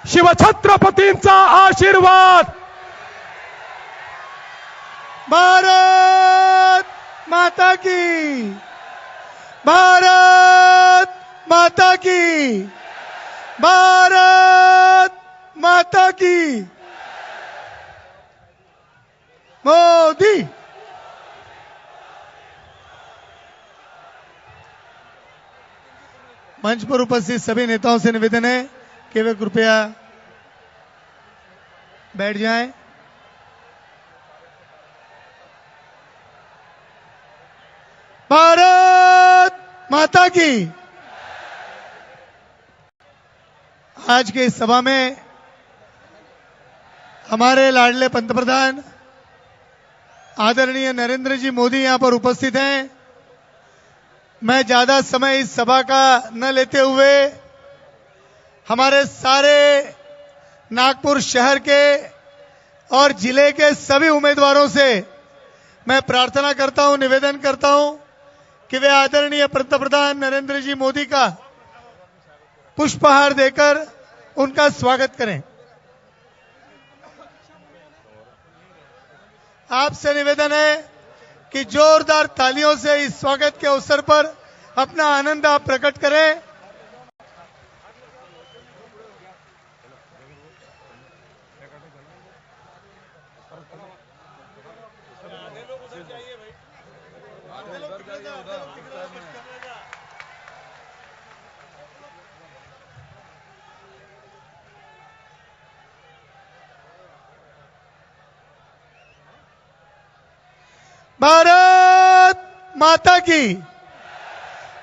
शिवछत्रपतींचा आशीर्वाद। भारत माता की, भारत माता की, भारत माता की। मोदी। मंच पर उपस्थित सभी नेताओं से निवेदन है कि वे कृपया बैठ जाएं। भारत माता की। आज के इस सभा में हमारे लाडले पंतप्रधान आदरणीय नरेंद्र जी मोदी यहां पर उपस्थित हैं। मैं ज्यादा समय इस सभा का न लेते हुए हमारे सारे नागपुर शहर के और जिले के सभी उम्मीदवारों से मैं प्रार्थना करता हूं, निवेदन करता हूं कि वे आदरणीय पंतप्रधान नरेंद्र जी मोदी का पुष्पहार देकर उनका स्वागत करें। आपसे निवेदन है कि जोरदार तालियों से इस स्वागत के अवसर पर अपना आनंद आप प्रकट करें। भारत माता की।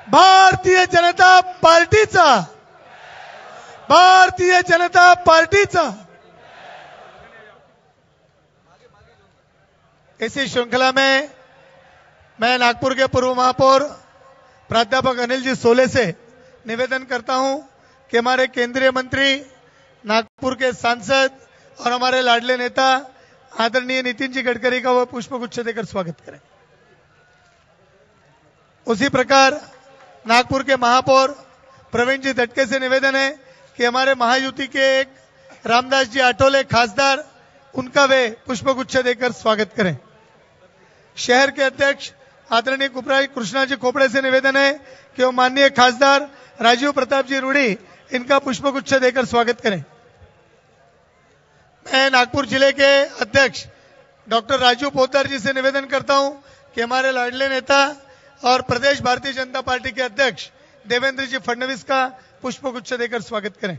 भारतीय जनता पार्टीचा, भारतीय जनता पार्टीचा। इसी श्रृंखला में मैं नागपुर के पूर्व महापौर प्राध्यापक अनिल जी सोले से निवेदन करता हूं कि हमारे केंद्रीय मंत्री, नागपुर के सांसद और हमारे लाडले नेता आदरणीय नितिन जी गडकरी का वह पुष्पगुच्छ देकर स्वागत करें। उसी प्रकार नागपुर के महापौर प्रवीण जी दटके से निवेदन है कि हमारे महायुति के एक रामदास जी आठोले खासदार, उनका वे पुष्पगुच्छ देकर स्वागत करें। शहर के अध्यक्ष आदरणीय कृष्णा जी खोपड़े से निवेदन है कि वो माननीय खासदार राजीव प्रताप जी रूढ़ी, इनका पुष्पगुच्छ देकर स्वागत करें। मैं नागपुर जिले के अध्यक्ष डॉक्टर राजू पोद्दार जी से निवेदन करता हूं कि हमारे लाडले नेता और प्रदेश भारतीय जनता पार्टी के अध्यक्ष देवेंद्र जी फडणवीस का पुष्पगुच्छ देकर स्वागत करें।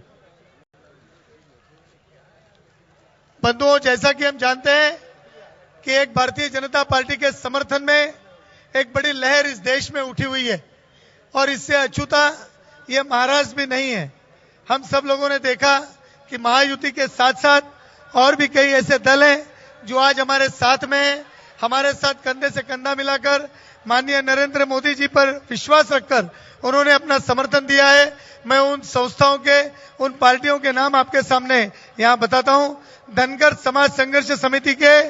बंधुओं, जैसा कि हम जानते हैं कि एक भारतीय जनता पार्टी के समर्थन में एक बड़ी लहर इस देश में उठी हुई है और इससे अछूता ये महाराष्ट्र भी नहीं है। हम सब लोगों ने देखा कि महायुति के साथ साथ और भी कई ऐसे दल हैं जो आज हमारे साथ में हैं, हमारे साथ कंधे से कंधा मिलाकर माननीय नरेंद्र मोदी जी पर विश्वास रखकर उन्होंने अपना समर्थन दिया है। मैं उन संस्थाओं के, उन पार्टियों के नाम आपके सामने यहां बताता हूं। धनगर समाज संघर्ष समिति के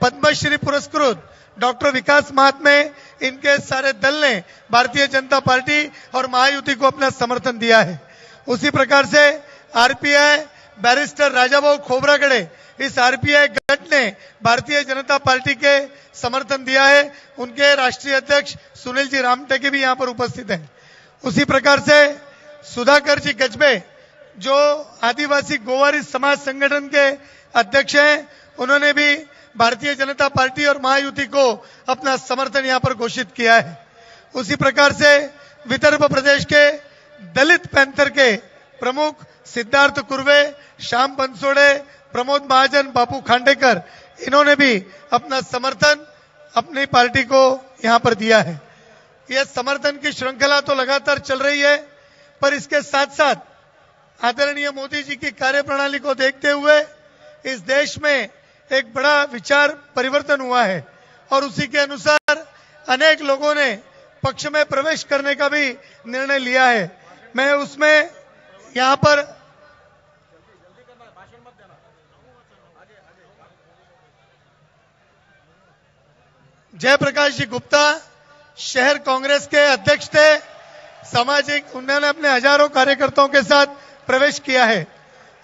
पद्मश्री पुरस्कृत डॉक्टर विकास महात्मे, इनके सारे दल ने भारतीय जनता पार्टी और महायुति को अपना समर्थन दिया है। उसी प्रकार से आरपीआई बैरिस्टर राजाभाऊ खोब्रागडे, इस आरपीआई गट ने भारतीय जनता पार्टी के समर्थन दिया है। उनके राष्ट्रीय अध्यक्ष सुनील जी रामटेके भी यहां पर उपस्थित हैं। उसी प्रकार से सुधाकर जी गजबे, जो आदिवासी गोवारी समाज संगठन के अध्यक्ष हैं, उन्होंने भी भारतीय जनता पार्टी और महायुति को अपना समर्थन यहां पर घोषित किया है। उसी प्रकार से विदर्भ प्रदेश के दलित पैंथर के प्रमुख सिद्धार्थ कुर्वे, श्याम बनसोड़े, प्रमोद महाजन, बापू खांडेकर, इन्होंने भी अपना समर्थन अपनी पार्टी को यहां पर दिया है। यह समर्थन की श्रृंखला तो लगातार चल रही है, पर इसके साथ साथ आदरणीय मोदी जी की कार्यप्रणाली को देखते हुए इस देश में एक बड़ा विचार परिवर्तन हुआ है और उसी के अनुसार अनेक लोगों ने पक्ष में प्रवेश करने का भी निर्णय लिया है। मैं उसमें यहां पर जयप्रकाश जी गुप्ता शहर कांग्रेस के अध्यक्ष थे, सामाजिक, उन्होंने अपने हजारों कार्यकर्ताओं के साथ प्रवेश किया है।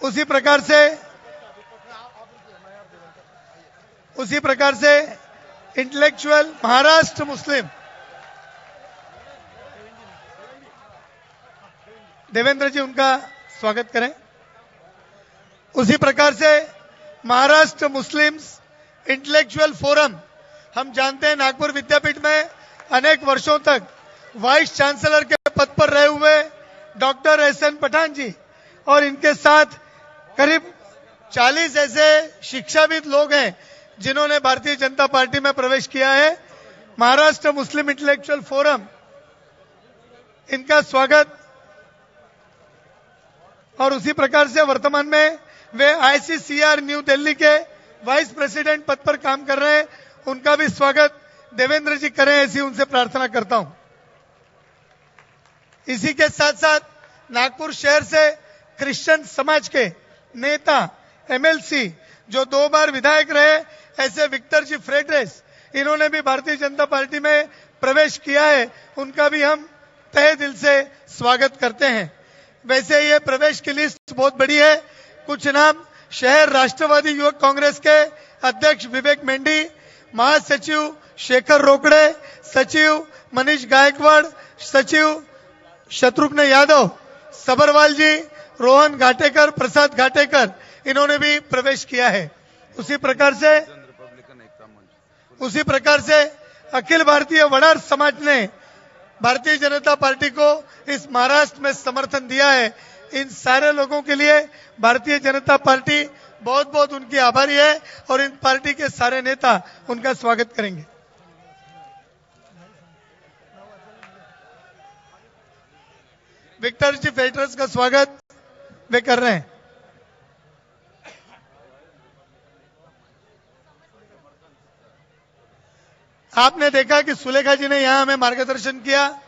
उसी प्रकार से इंटेलेक्चुअल महाराष्ट्र मुस्लिम देवेंद्र जी, उनका स्वागत करें। उसी प्रकार से महाराष्ट्र मुस्लिम्स इंटेलेक्चुअल फोरम, हम जानते हैं नागपुर विद्यापीठ में अनेक वर्षों तक वाइस चांसलर के पद पर रहे हुए डॉक्टर एसएन पठान जी और इनके साथ करीब 40 ऐसे शिक्षाविद लोग हैं जिन्होंने भारतीय जनता पार्टी में प्रवेश किया है। महाराष्ट्र मुस्लिम इंटेलेक्चुअल फोरम, इनका स्वागत। और उसी प्रकार से वर्तमान में वे आईसीसीआर न्यू दिल्ली के वाइस प्रेसिडेंट पद पर काम कर रहे हैं, उनका भी स्वागत देवेंद्र जी करें, ऐसी उनसे प्रार्थना करता हूं। इसी के साथ साथ नागपुर शहर से क्रिश्चियन समाज के नेता एमएलसी जो 2 बार विधायक रहे, ऐसे विक्टर जी फ्रेड्रेस, इन्होंने भी भारतीय जनता पार्टी में प्रवेश किया है, उनका भी हम तहे दिल से स्वागत करते हैं। वैसे ये प्रवेश की लिस्ट बहुत बड़ी है। कुछ नाम शहर राष्ट्रवादी युवक कांग्रेस के अध्यक्ष विवेक मेंढी, महासचिव शेखर रोकड़े, सचिव मनीष गायकवाड़, सचिव शत्रुघ्न यादव, सबरवाल जी, रोहन घाटेकर, प्रसाद घाटेकर, इन्होंने भी प्रवेश किया है। उसी प्रकार से अखिल भारतीय वडार समाज ने भारतीय जनता पार्टी को इस महाराष्ट्र में समर्थन दिया है। इन सारे लोगों के लिए भारतीय जनता पार्टी बहुत बहुत उनकी आभारी है और इन पार्टी के सारे नेता उनका स्वागत करेंगे। विक्टर जी फेडरस का स्वागत वे कर रहे हैं। आपने देखा कि सुलेखा जी ने यहां हमें मार्गदर्शन किया।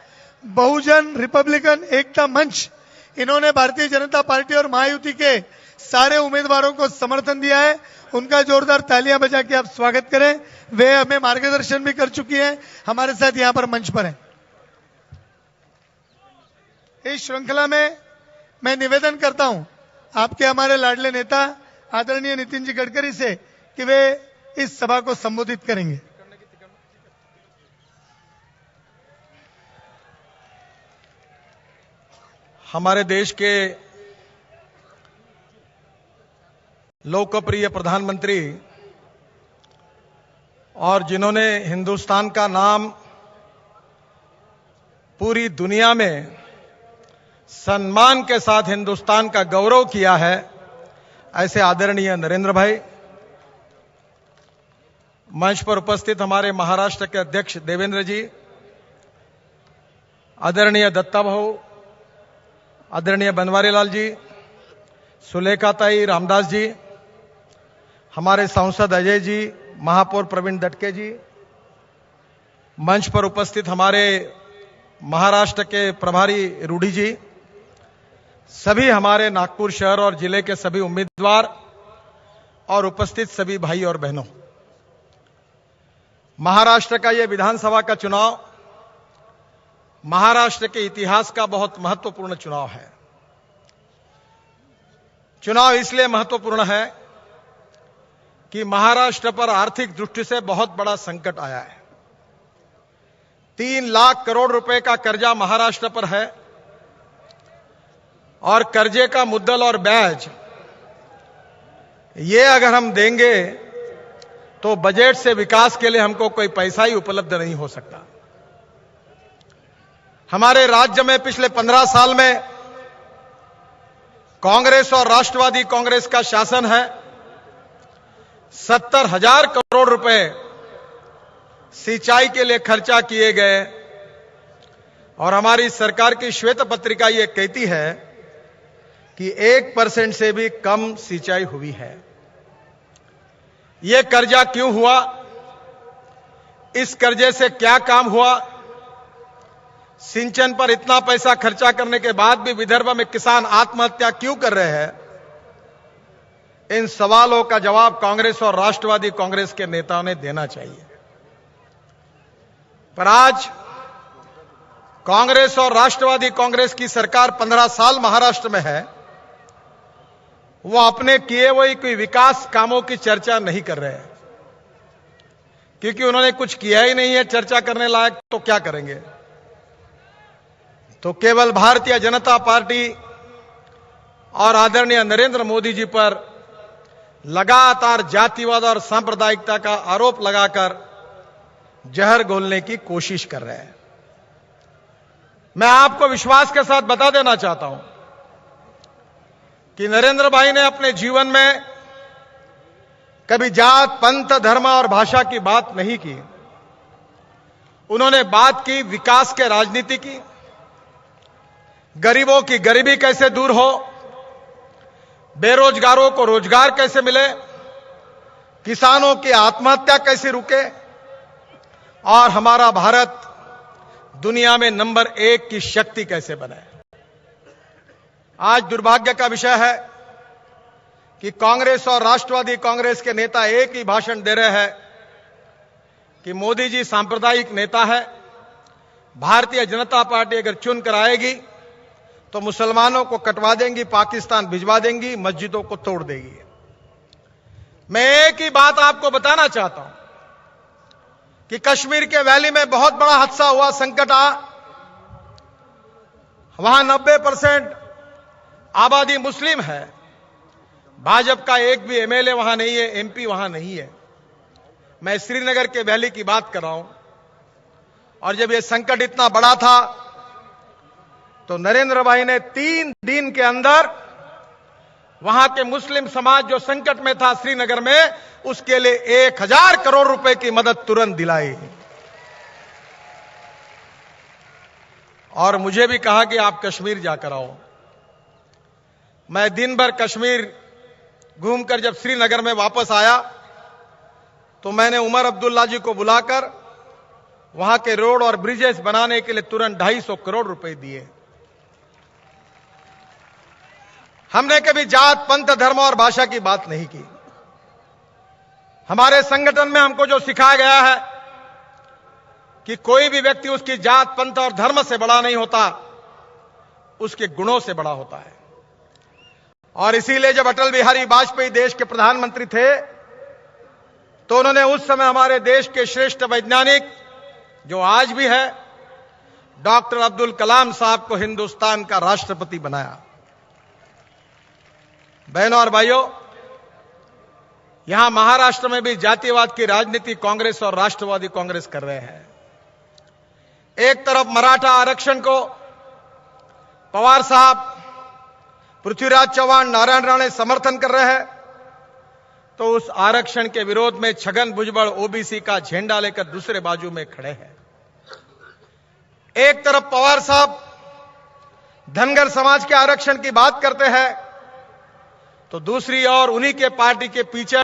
बहुजन रिपब्लिकन एकता मंच, इन्होंने भारतीय जनता पार्टी और महायुति के सारे उम्मीदवारों को समर्थन दिया है, उनका जोरदार तालियां बजा के आप स्वागत करें। वे हमें मार्गदर्शन भी कर चुकी हैं, हमारे साथ यहां पर मंच पर हैं। इस श्रृंखला में मैं निवेदन करता हूं आपके हमारे लाडले नेता आदरणीय नितिन जी गडकरी से कि वे इस सभा को संबोधित करेंगे। हमारे देश के लोकप्रिय प्रधानमंत्री और जिन्होंने हिंदुस्तान का नाम पूरी दुनिया में सम्मान के साथ हिंदुस्तान का गौरव किया है, ऐसे आदरणीय नरेंद्र भाई, मंच पर उपस्थित हमारे महाराष्ट्र के अध्यक्ष देवेंद्र जी, आदरणीय दत्ता भाऊ, आदरणीय बनवारी लाल जी, सुलेखा ताई, रामदास जी, हमारे सांसद अजय जी, महापौर प्रवीण दटके जी, मंच पर उपस्थित हमारे महाराष्ट्र के प्रभारी रूढ़ी जी, सभी हमारे नागपुर शहर और जिले के सभी उम्मीदवार और उपस्थित सभी भाई और बहनों, महाराष्ट्र का यह विधानसभा का चुनाव महाराष्ट्र के इतिहास का बहुत महत्वपूर्ण चुनाव है। चुनाव इसलिए महत्वपूर्ण है कि महाराष्ट्र पर आर्थिक दृष्टि से बहुत बड़ा संकट आया है। 3 लाख करोड़ रुपए का कर्जा महाराष्ट्र पर है और कर्जे का मुद्दल और ब्याज ये अगर हम देंगे तो बजट से विकास के लिए हमको कोई पैसा ही उपलब्ध नहीं हो सकता। हमारे राज्य में पिछले 15 साल में कांग्रेस और राष्ट्रवादी कांग्रेस का शासन है। 70,000 करोड़ रुपए सिंचाई के लिए खर्चा किए गए और हमारी सरकार की श्वेत पत्रिका ये कहती है कि 1% से भी कम सिंचाई हुई है। यह कर्जा क्यों हुआ? इस कर्जे से क्या काम हुआ? सिंचन पर इतना पैसा खर्चा करने के बाद भी विदर्भ में किसान आत्महत्या क्यों कर रहे हैं? इन सवालों का जवाब कांग्रेस और राष्ट्रवादी कांग्रेस के नेताओं ने देना चाहिए। पर आज कांग्रेस और राष्ट्रवादी कांग्रेस की सरकार 15 साल महाराष्ट्र में है वो अपने किए हुए कोई विकास कामों की चर्चा नहीं कर रहे हैं, क्योंकि उन्होंने कुछ किया ही नहीं है चर्चा करने लायक, तो क्या करेंगे। तो केवल भारतीय जनता पार्टी और आदरणीय नरेंद्र मोदी जी पर लगातार जातिवाद और सांप्रदायिकता का आरोप लगाकर जहर घोलने की कोशिश कर रहे हैं। मैं आपको विश्वास के साथ बता देना चाहता हूं कि नरेंद्र भाई ने अपने जीवन में कभी जात, पंथ, धर्म और भाषा की बात नहीं की। उन्होंने बात की विकास के राजनीति की, गरीबों की गरीबी कैसे दूर हो, बेरोजगारों को रोजगार कैसे मिले, किसानों की आत्महत्या कैसे रुके और हमारा भारत दुनिया में नंबर 1 की शक्ति कैसे बने। आज दुर्भाग्य का विषय है कि कांग्रेस और राष्ट्रवादी कांग्रेस के नेता एक ही भाषण दे रहे हैं कि मोदी जी सांप्रदायिक नेता है, भारतीय जनता पार्टी अगर चुन कर आएगी तो मुसलमानों को कटवा देंगी, पाकिस्तान भिजवा देंगी, मस्जिदों को तोड़ देगी। मैं एक ही बात आपको बताना चाहता हूं कि कश्मीर के वैली में बहुत बड़ा हादसा हुआ, संकट आ, वहां 90% आबादी मुस्लिम है, भाजपा का एक भी एमएलए वहां नहीं है, एमपी वहां नहीं है। मैं श्रीनगर के वैली की बात कर रहा हूं। और जब यह संकट इतना बड़ा था तो नरेंद्र भाई ने 3 दिन के अंदर वहां के मुस्लिम समाज जो संकट में था श्रीनगर में, उसके लिए 1000 करोड़ रुपए की मदद तुरंत दिलाई। और मुझे भी कहा कि आप कश्मीर जाकर आओ। मैं दिन भर कश्मीर घूमकर जब श्रीनगर में वापस आया तो मैंने उमर अब्दुल्ला जी को बुलाकर वहां के रोड और ब्रिजेस बनाने के लिए तुरंत 250 करोड़ रुपए दिए। हमने कभी जात, पंथ, धर्म और भाषा की बात नहीं की। हमारे संगठन में हमको जो सिखाया गया है कि कोई भी व्यक्ति उसकी जात, पंथ और धर्म से बड़ा नहीं होता, उसके गुणों से बड़ा होता है। और इसीलिए जब अटल बिहारी वाजपेयी देश के प्रधानमंत्री थे तो उन्होंने उस समय हमारे देश के श्रेष्ठ वैज्ञानिक, जो आज भी है, डॉक्टर अब्दुल कलाम साहब को हिंदुस्तान का राष्ट्रपति बनाया। बहनों और भाइयों, यहां महाराष्ट्र में भी जातिवाद की राजनीति कांग्रेस और राष्ट्रवादी कांग्रेस कर रहे हैं। एक तरफ मराठा आरक्षण को पवार साहब, पृथ्वीराज चौहान, नारायण राणे समर्थन कर रहे हैं, तो उस आरक्षण के विरोध में छगन भुजबल ओबीसी का झंडा लेकर दूसरे बाजू में खड़े हैं। एक तरफ पवार साहब धनगर समाज के आरक्षण की बात करते हैं तो दूसरी ओर उन्हीं के पार्टी के पीछे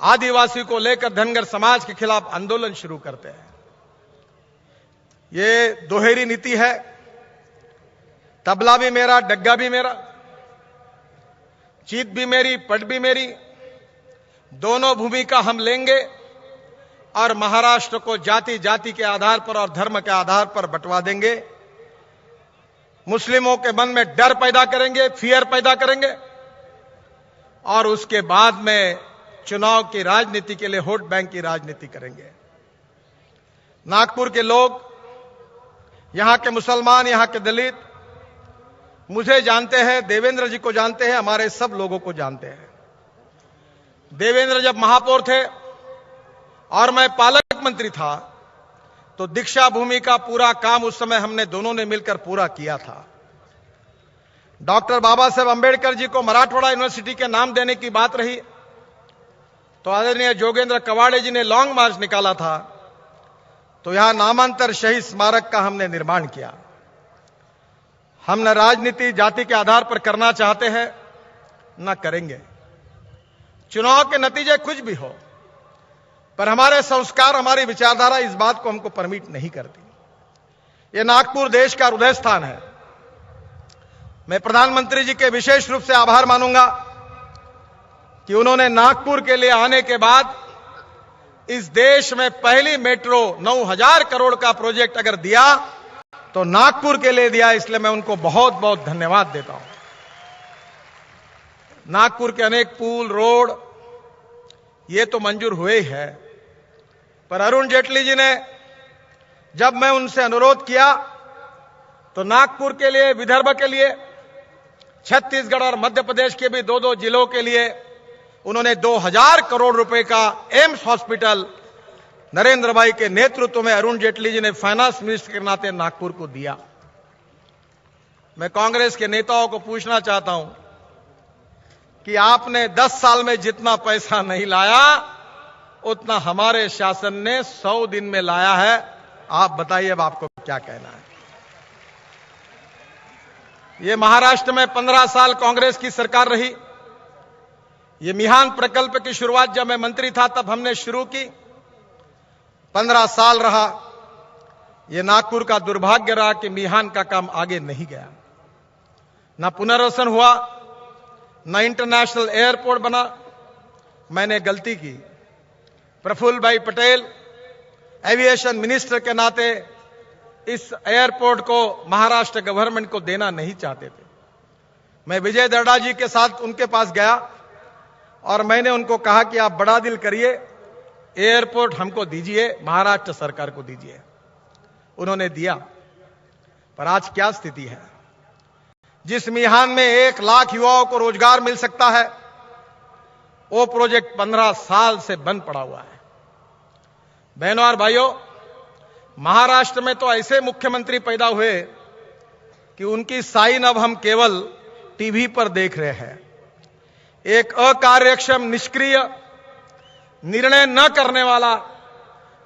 आदिवासी को लेकर धनगर समाज के खिलाफ आंदोलन शुरू करते हैं। ये दोहरी नीति है, तबला भी मेरा, डग्गा भी मेरा, चीत भी मेरी, पट भी मेरी, दोनों भूमिका हम लेंगे और महाराष्ट्र को जाति जाति के आधार पर और धर्म के आधार पर बंटवा देंगे। मुस्लिमों के मन में डर पैदा करेंगे, फियर पैदा करेंगे और उसके बाद में चुनाव की राजनीति के लिए वोट बैंक की राजनीति करेंगे। नागपुर के लोग, यहां के मुसलमान, यहां के दलित मुझे जानते हैं, देवेंद्र जी को जानते हैं, हमारे सब लोगों को जानते हैं। देवेंद्र जब महापौर थे और मैं पालक मंत्री था तो दीक्षा भूमि का पूरा काम उस समय हमने दोनों ने मिलकर पूरा किया था। डॉक्टर बाबा साहेब अंबेडकर जी को मराठवाड़ा यूनिवर्सिटी के नाम देने की बात रही तो आदरणीय जोगेंद्र कवाड़े जी ने लॉन्ग मार्च निकाला था, तो यहां नामांतर शहीद स्मारक का हमने निर्माण किया। हम न राजनीति जाति के आधार पर करना चाहते हैं, न करेंगे। चुनाव के नतीजे कुछ भी हो, पर हमारे संस्कार, हमारी विचारधारा इस बात को हमको परमिट नहीं करती। यह नागपुर देश का हृदय स्थान है। मैं प्रधानमंत्री जी के विशेष रूप से आभार मानूंगा कि उन्होंने नागपुर के लिए आने के बाद इस देश में पहली मेट्रो 9000 करोड़ का प्रोजेक्ट अगर दिया तो नागपुर के लिए दिया, इसलिए मैं उनको बहुत बहुत धन्यवाद देता हूं। नागपुर के अनेक पुल, रोड ये तो मंजूर हुए ही है, पर अरुण जेटली जी ने जब मैं उनसे अनुरोध किया तो नागपुर के लिए, विदर्भ के लिए, छत्तीसगढ़ और मध्य प्रदेश के भी 2-2 जिलों के लिए उन्होंने 2000 करोड़ रुपए का एम्स हॉस्पिटल नरेंद्र भाई के नेतृत्व में अरुण जेटली जी ने फाइनेंस मिनिस्टर के नाते नागपुर को दिया। मैं कांग्रेस के नेताओं को पूछना चाहता हूं कि आपने 10 साल में जितना पैसा नहीं लाया उतना हमारे शासन ने 100 दिन में लाया है। आप बताइए अब आपको क्या कहना है। ये महाराष्ट्र में 15 साल कांग्रेस की सरकार रही। ये मिहान प्रकल्प की शुरुआत जब मैं मंत्री था तब हमने शुरू की, 15 साल रहा। ये नागपुर का दुर्भाग्य रहा कि मिहान का काम आगे नहीं गया, ना पुनर्वसन हुआ, ना इंटरनेशनल एयरपोर्ट बना। मैंने गलती की। प्रफुल्ल भाई पटेल एविएशन मिनिस्टर के नाते इस एयरपोर्ट को महाराष्ट्र गवर्नमेंट को देना नहीं चाहते थे। मैं विजय दर्डा जी के साथ उनके पास गया और मैंने उनको कहा कि आप बड़ा दिल करिए, एयरपोर्ट हमको दीजिए, महाराष्ट्र सरकार को दीजिए। उन्होंने दिया। पर आज क्या स्थिति है? जिस मिहान में 1 लाख युवाओं को रोजगार मिल सकता है, वो प्रोजेक्ट 15 साल से बंद पड़ा हुआ है। बहनों और भाइयों, महाराष्ट्र में तो ऐसे मुख्यमंत्री पैदा हुए कि उनकी साइन अब हम केवल टीवी पर देख रहे हैं। एक अकार्यक्षम, निष्क्रिय, निर्णय न करने वाला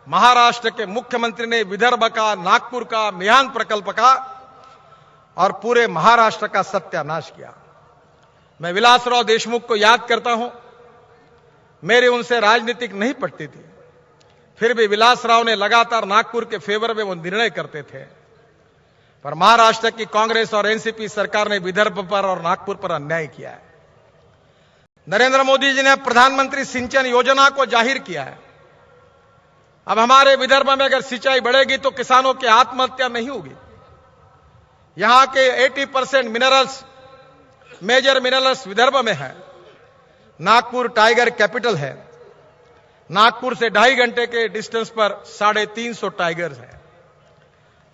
महाराष्ट्र के मुख्यमंत्री ने विदर्भ का, नागपुर का, मिहान प्रकल्प का और पूरे महाराष्ट्र का सत्यानाश किया। मैं विलासराव देशमुख को याद करता हूं। मेरी उनसे राजनीतिक नहीं पटती थी, फिर भी विलासराव ने लगातार नागपुर के फेवर में वो निर्णय करते थे। पर महाराष्ट्र की कांग्रेस और एनसीपी सरकार ने विदर्भ पर और नागपुर पर अन्याय किया है। नरेंद्र मोदी जी ने प्रधानमंत्री सिंचन योजना को जाहिर किया है। अब हमारे विदर्भ में अगर सिंचाई बढ़ेगी तो किसानों की आत्महत्या नहीं होगी। यहां के 80% मिनरल्स, मेजर मिनरल्स विदर्भ में है। नागपुर टाइगर कैपिटल है। नागपुर से 2.5 घंटे के डिस्टेंस पर 350 टाइगर्स हैं।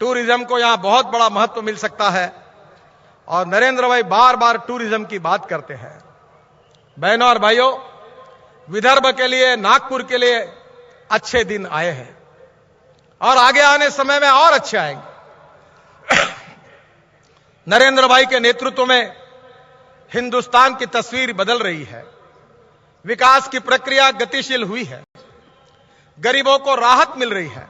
टूरिज्म को यहां बहुत बड़ा महत्व मिल सकता है और नरेंद्र भाई बार बार टूरिज्म की बात करते हैं। बहनों और भाइयों, विदर्भ के लिए, नागपुर के लिए अच्छे दिन आए हैं और आगे आने समय में और अच्छे आएंगे। नरेंद्र भाई के नेतृत्व में हिंदुस्तान की तस्वीर बदल रही है। विकास की प्रक्रिया गतिशील हुई है। गरीबों को राहत मिल रही है।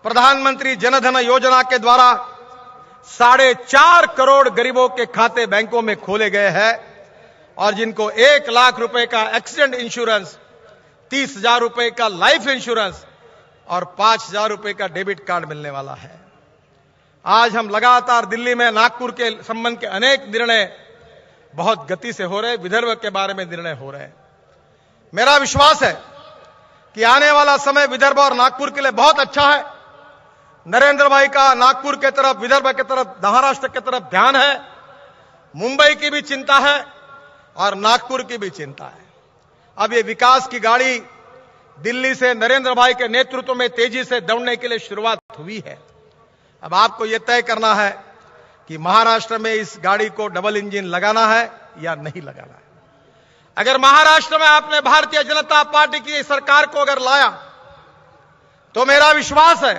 प्रधानमंत्री जनधन योजना के द्वारा 4.5 करोड़ गरीबों के खाते बैंकों में खोले गए हैं और जिनको 1 लाख रुपए का एक्सीडेंट इंश्योरेंस, 30,000 रुपए का लाइफ इंश्योरेंस और 5,000 रुपए का डेबिट कार्ड मिलने वाला है। आज हम लगातार दिल्ली में नागपुर के संबंध के अनेक निर्णय बहुत गति से हो रहे, विदर्भ के बारे में निर्णय हो रहे हैं। मेरा विश्वास है कि आने वाला समय विदर्भ और नागपुर के लिए बहुत अच्छा है। नरेंद्र भाई का नागपुर के तरफ, विदर्भ के तरफ, महाराष्ट्र के तरफ ध्यान है। मुंबई की भी चिंता है और नागपुर की भी चिंता है। अब ये विकास की गाड़ी दिल्ली से नरेंद्र भाई के नेतृत्व में तेजी से दौड़ने के लिए शुरुआत हुई है। अब आपको यह तय करना है कि महाराष्ट्र में इस गाड़ी को डबल इंजन लगाना है या नहीं लगाना है। अगर महाराष्ट्र में आपने भारतीय जनता पार्टी की सरकार को अगर लाया तो मेरा विश्वास है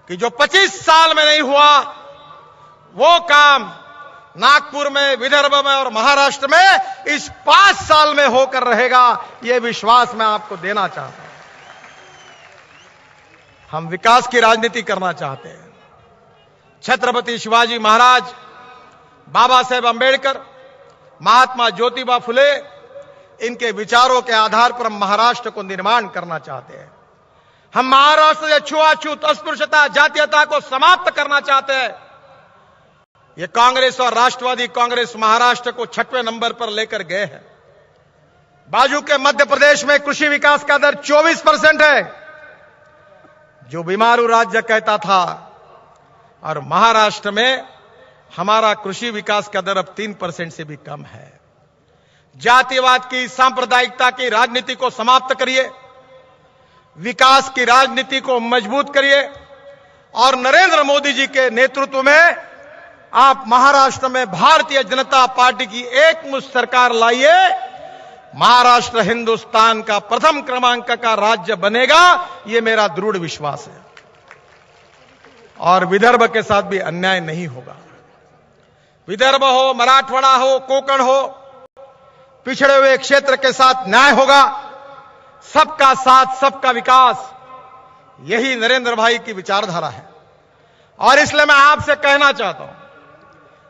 कि जो 25 साल में नहीं हुआ वो काम नागपुर में, विदर्भ में और महाराष्ट्र में इस 5 साल में होकर रहेगा। यह विश्वास मैं आपको देना चाहता हूं। हम विकास की राजनीति करना चाहते हैं। छत्रपति शिवाजी महाराज, बाबा साहेब अंबेडकर, महात्मा ज्योतिबा फुले, इनके विचारों के आधार पर हम महाराष्ट्र को निर्माण करना चाहते हैं। हम महाराष्ट्र से छुआछूत, अस्पृश्यता, जातीयता को समाप्त करना चाहते हैं। ये कांग्रेस और राष्ट्रवादी कांग्रेस महाराष्ट्र को 6वें नंबर पर लेकर गए हैं। बाजू के मध्य प्रदेश में कृषि विकास का दर 24% है, जो बीमारू राज्य कहता था, और महाराष्ट्र में हमारा कृषि विकास का दर अब 3% से भी कम है। जातिवाद की, सांप्रदायिकता की राजनीति को समाप्त करिए, विकास की राजनीति को मजबूत करिए और नरेंद्र मोदी जी के नेतृत्व में आप महाराष्ट्र में भारतीय जनता पार्टी की एकमुश्त सरकार लाइए। महाराष्ट्र हिंदुस्तान का प्रथम क्रमांक का राज्य बनेगा, यह मेरा दृढ़ विश्वास है। और विदर्भ के साथ भी अन्याय नहीं होगा। विदर्भ हो, मराठवाड़ा हो, कोंकण हो, पिछड़े हुए क्षेत्र के साथ न्याय होगा। सबका साथ, सबका विकास, यही नरेंद्र भाई की विचारधारा है। और इसलिए मैं आपसे कहना चाहता हूं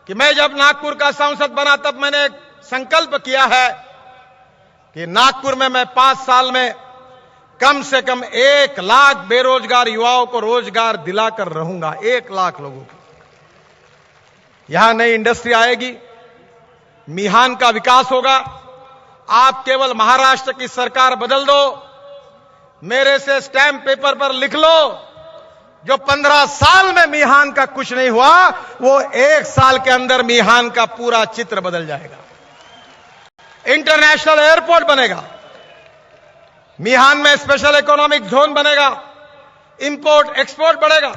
कि मैं जब नागपुर का सांसद बना तब मैंने एक संकल्प किया है कि नागपुर में मैं 5 साल में कम से कम 1 लाख बेरोजगार युवाओं को रोजगार दिलाकर रहूंगा। 1 लाख लोगों को। यहां नई इंडस्ट्री आएगी, मिहान का विकास होगा। आप केवल महाराष्ट्र की सरकार बदल दो, मेरे से स्टैंप पेपर पर लिख लो, जो 15 साल में मिहान का कुछ नहीं हुआ, वो 1 साल के अंदर मिहान का पूरा चित्र बदल जाएगा। इंटरनेशनल एयरपोर्ट बनेगा, मिहान में स्पेशल इकोनॉमिक जोन बनेगा, इंपोर्ट एक्सपोर्ट बढ़ेगा।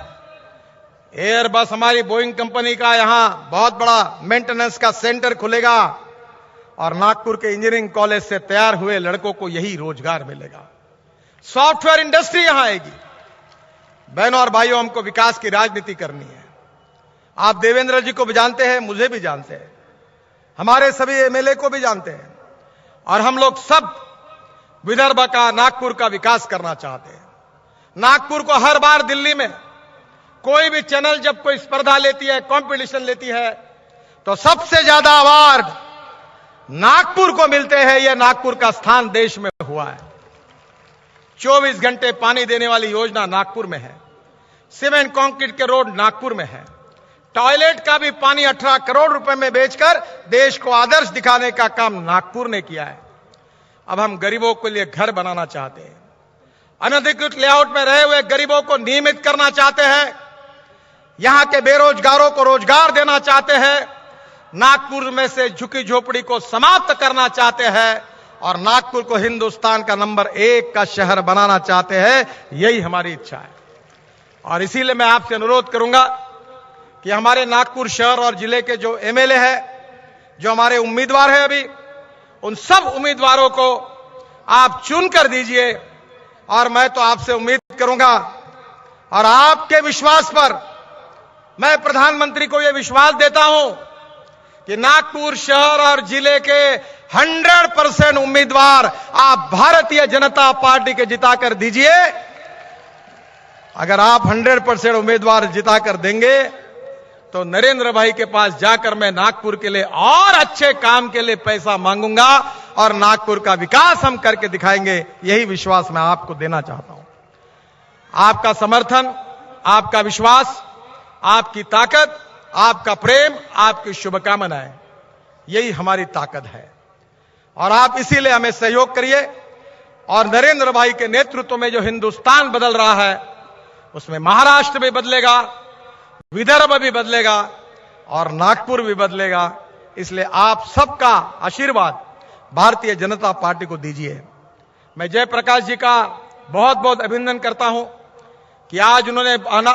एयरबस हमारी बोइंग कंपनी का यहां बहुत बड़ा मेंटेनेंस का सेंटर खुलेगा और नागपुर के इंजीनियरिंग कॉलेज से तैयार हुए लड़कों को यही रोजगार मिलेगा। सॉफ्टवेयर इंडस्ट्री यहां आएगी। बहनों और भाइयों, हमको विकास की राजनीति करनी है। आप देवेंद्र जी को भी जानते हैं, मुझे भी जानते हैं, हमारे सभी एमएलए को भी जानते हैं, और हम लोग सब विदर्भ का, नागपुर का विकास करना चाहते हैं। नागपुर को हर बार दिल्ली में कोई भी चैनल जब कोई स्पर्धा लेती है, कंपटीशन लेती है, तो सबसे ज्यादा अवार्ड नागपुर को मिलते हैं। यह नागपुर का स्थान देश में हुआ है। 24 घंटे पानी देने वाली योजना नागपुर में है। सीमेंट कंक्रीट के रोड नागपुर में है। टॉयलेट का भी पानी 18 करोड़ रुपए में बेचकर देश को आदर्श दिखाने का काम नागपुर ने किया है। अब हम गरीबों के लिए घर बनाना चाहते हैं। अनधिकृत लेआउट में रहे हुए गरीबों को नियमित करना चाहते हैं। यहां के बेरोजगारों को रोजगार देना चाहते हैं। नागपुर में से झुकी झोपड़ी को समाप्त करना चाहते हैं और नागपुर को हिंदुस्तान का नंबर 1 का शहर बनाना चाहते हैं। यही हमारी इच्छा है। और इसीलिए मैं आपसे अनुरोध करूंगा कि हमारे नागपुर शहर और जिले के जो एमएलए हैं, जो हमारे उम्मीदवार हैं, अभी उन सब उम्मीदवारों को आप चुनकर दीजिए। और मैं तो आपसे उम्मीद करूंगा और आपके विश्वास पर मैं प्रधानमंत्री को यह विश्वास देता हूं कि नागपुर शहर और जिले के 100% उम्मीदवार आप भारतीय जनता पार्टी के जिताकर दीजिए। अगर आप 100% उम्मीदवार जिताकर देंगे तो नरेंद्र भाई के पास जाकर मैं नागपुर के लिए और अच्छे काम के लिए पैसा मांगूंगा और नागपुर का विकास हम करके दिखाएंगे। यही विश्वास मैं आपको देना चाहता हूं। आपका समर्थन, आपका विश्वास, आपकी ताकत, आपका प्रेम, आपकी शुभकामनाएं, यही हमारी ताकत है। और आप इसीलिए हमें सहयोग करिए। और नरेंद्र भाई के नेतृत्व में जो हिंदुस्तान बदल रहा है, उसमें महाराष्ट्र भी बदलेगा, विदर्भ भी बदलेगा और नागपुर भी बदलेगा। इसलिए आप सबका आशीर्वाद भारतीय जनता पार्टी को दीजिए। मैं जयप्रकाश जी का बहुत बहुत अभिनंदन करता हूं कि आज उन्होंने